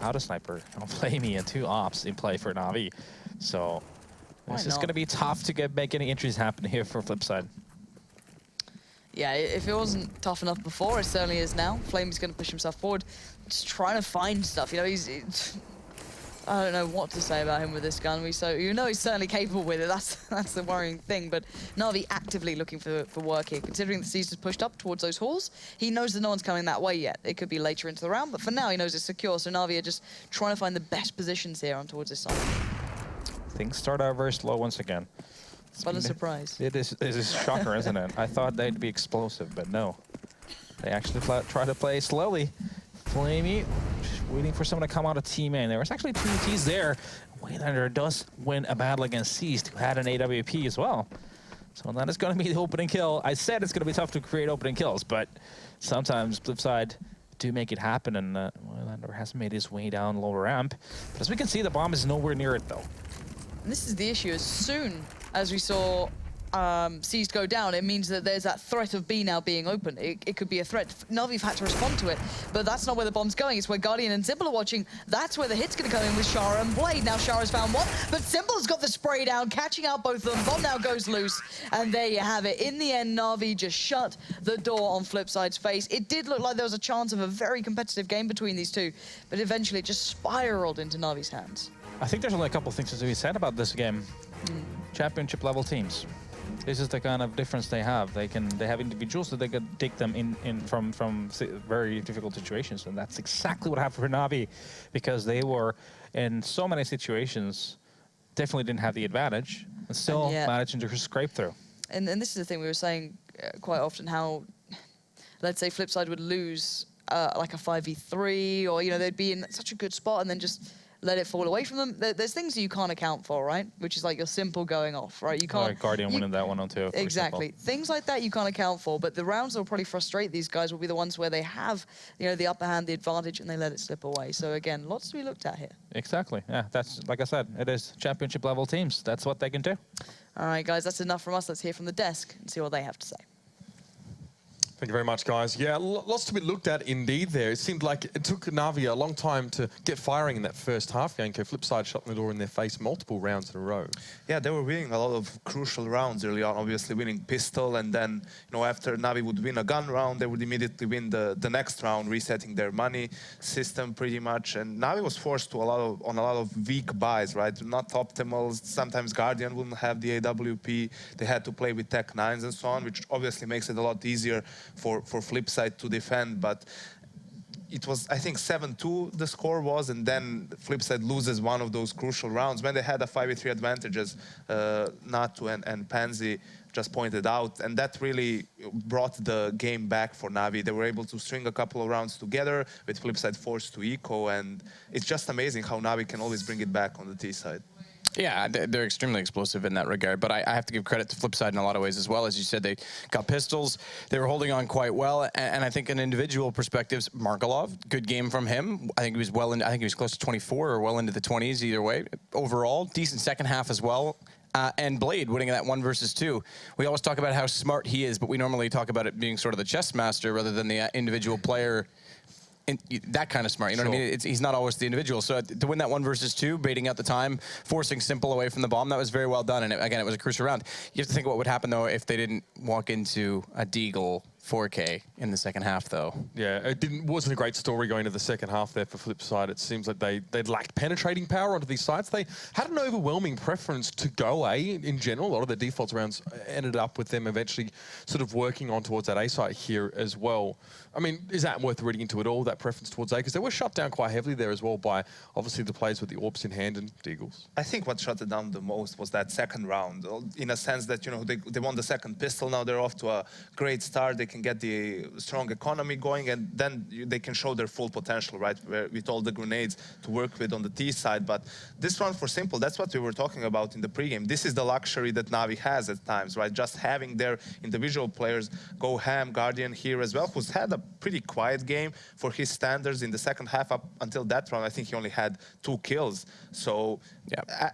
auto sniper on Flamey and 2 ops in play for NaVi. So this is going to be tough to make any entries happen here for Flipside. Yeah, if it wasn't tough enough before, it certainly is now. Flamey's going to push himself forward, just trying to find stuff. He's I don't know what to say about him with this gun. You know he's certainly capable with it. That's the worrying thing. But NaVi actively looking for work here. Considering the Caesar's pushed up towards those halls, he knows that no one's coming that way yet. It could be later into the round, but for now he knows it's secure. So NaVi are just trying to find the best positions here on towards this side. Things start out very slow once again. What a surprise. It is a shocker, isn't it? I thought they'd be explosive, but no. They actually try to play slowly. Flamey, just waiting for someone to come out of team A. There was actually 2 Ts there. Waylander does win a battle against Seized, who had an AWP as well. So that is going to be the opening kill. I said it's going to be tough to create opening kills, but sometimes Flipside do make it happen, and Waylander has made his way down lower ramp. But as we can see, the bomb is nowhere near it, though. And this is the issue. As soon as we saw Seized go down, it means that there's that threat of B now being open. It could be a threat. NaVi've had to respond to it, but that's not where the bomb's going. It's where Guardian and Simple are watching. That's where the hit's going to come in with Shara and Blade. Now Shara's found one, but Simple's got the spray down, catching out both of them. Bomb now goes loose, and there you have it. In the end, NaVi just shut the door on Flipside's face. It did look like there was a chance of a very competitive game between these two, but eventually it just spiraled into NaVi's hands. I think there's only a couple of things to be said about this game. Championship level teams. This is the kind of difference they have. They have individuals that they can take them in from very difficult situations, and that's exactly what happened for NaVi, because they were in so many situations, definitely didn't have the advantage, and still managing to scrape through. And this is the thing we were saying quite often, how let's say Flipside would lose like a 5v3, or they'd be in such a good spot and then just let it fall away from them. There's things that you can't account for, right? Which is like your Simple going off, right? You can't. Guardian winning that one on too. Exactly. Things like that you can't account for. But the rounds that will probably frustrate these guys will be the ones where they have, the upper hand, the advantage, and they let it slip away. So again, lots to be looked at here. Exactly. Yeah, that's like I said, it is championship level teams. That's what they can do. All right, guys, that's enough from us. Let's hear from the desk and see what they have to say. Thank you very much, guys. Yeah, lots to be looked at indeed there. It seemed like it took NaVi a long time to get firing in that first half. Yanko, Flipside shutting the door in their face multiple rounds in a row. Yeah, they were winning a lot of crucial rounds early on, obviously winning pistol, and then, after NaVi would win a gun round, they would immediately win the next round, resetting their money system pretty much. And NaVi was forced to on a lot of weak buys, right? Not optimals. Sometimes Guardian wouldn't have the AWP. They had to play with Tech 9s and so on, which obviously makes it a lot easier for Flipside to defend. But it was, I think, 7-2 the score was, and then Flipside loses one of those crucial rounds when they had a 5v3 advantage, as Natu and Pansy just pointed out, and that really brought the game back for NaVi. They were able to string a couple of rounds together with Flipside forced to eco, and it's just amazing how NaVi can always bring it back on the T side. Yeah, they're extremely explosive in that regard, but I have to give credit to Flipside in a lot of ways as well. As you said, they got pistols, they were holding on quite well, and I think in individual perspectives, Markelov, good game from him. I think he was close to 24 or well into the 20s either way. Overall, decent second half as well. And Blade winning that 1 versus 2. We always talk about how smart he is, but we normally talk about it being sort of the chess master rather than the individual player. That kind of smart, you know what I mean? He's not always the individual. So to win that 1 versus 2, baiting out the time, forcing Simple away from the bomb, that was very well done. And again, it was a crucial round. You have to think what would happen, though, if they didn't walk into a deagle 4K in the second half, though. Yeah, it wasn't a great story going to the second half there for Flipside. It seems like they lacked penetrating power onto these sites. They had an overwhelming preference to go A in general. A lot of the default rounds ended up with them eventually sort of working on towards that A site here as well. I mean, is that worth reading into at all, that preference towards A? Because they were shut down quite heavily there as well by, obviously, the players with the orbs in hand and deagles. I think what shut it down the most was that second round, in a sense that, they won the second pistol. Now they're off to a great start. They can get the strong economy going, and then they can show their full potential, right, with all the grenades to work with on the T side. But this round for Simple, that's what we were talking about in the pregame. This is the luxury that NaVi has at times, right? Just having their individual players go ham. Guardian here as well, who's had a pretty quiet game for his standards in the second half. Up until that round, I think he only had 2 kills. So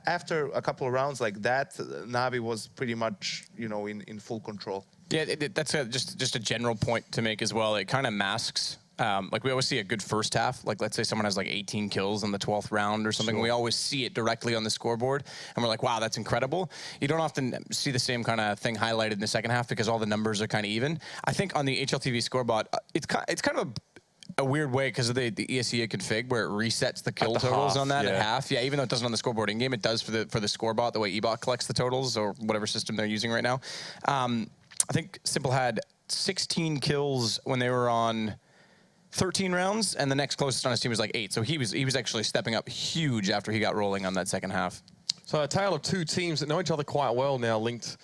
after a couple of rounds like that, NaVi was pretty much, in full control. Yeah, that's just a general point to make as well. It kind of masks, like we always see a good first half. Like let's say someone has like 18 kills in the 12th round or something. Sure. We always see it directly on the scoreboard, and we're like, wow, that's incredible. You don't often see the same kind of thing highlighted in the second half because all the numbers are kind of even. I think on the HLTV scoreboard, it's kind of a weird way because of the ESEA config where it resets the kill the totals half, on that yeah. at half. Yeah, even though it doesn't on the scoreboard in game, it does for the score bot, the way eBot collects the totals or whatever system they're using right now. I think Simple had 16 kills when they were on 13 rounds, and the next closest on his team was like 8. So he was actually stepping up huge after he got rolling on that second half. So a tale of two teams that know each other quite well now, linked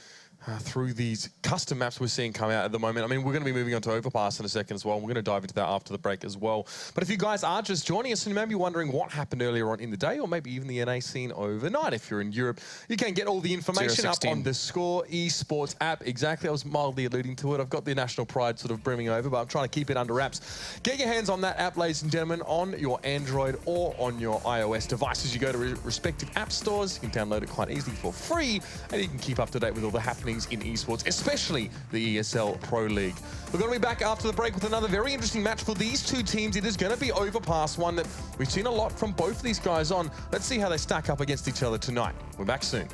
through these custom maps we're seeing come out at the moment. I mean, we're going to be moving on to Overpass in a second as well. We're going to dive into that after the break as well. But if you guys are just joining us and you may be wondering what happened earlier on in the day, or maybe even the NA scene overnight, if you're in Europe, you can get all the information up on the Score esports app. Exactly, I was mildly alluding to it. I've got the national pride sort of brimming over, but I'm trying to keep it under wraps. Get your hands on that app, ladies and gentlemen, on your Android or on your iOS devices. You go to respective app stores, you can download it quite easily for free, and you can keep up to date with all the happenings in esports, especially the ESL Pro League. We're going to be back after the break with another very interesting match for these two teams. It is going to be Overpass, one that we've seen a lot from both of these guys on. Let's see how they stack up against each other tonight. We're back soon.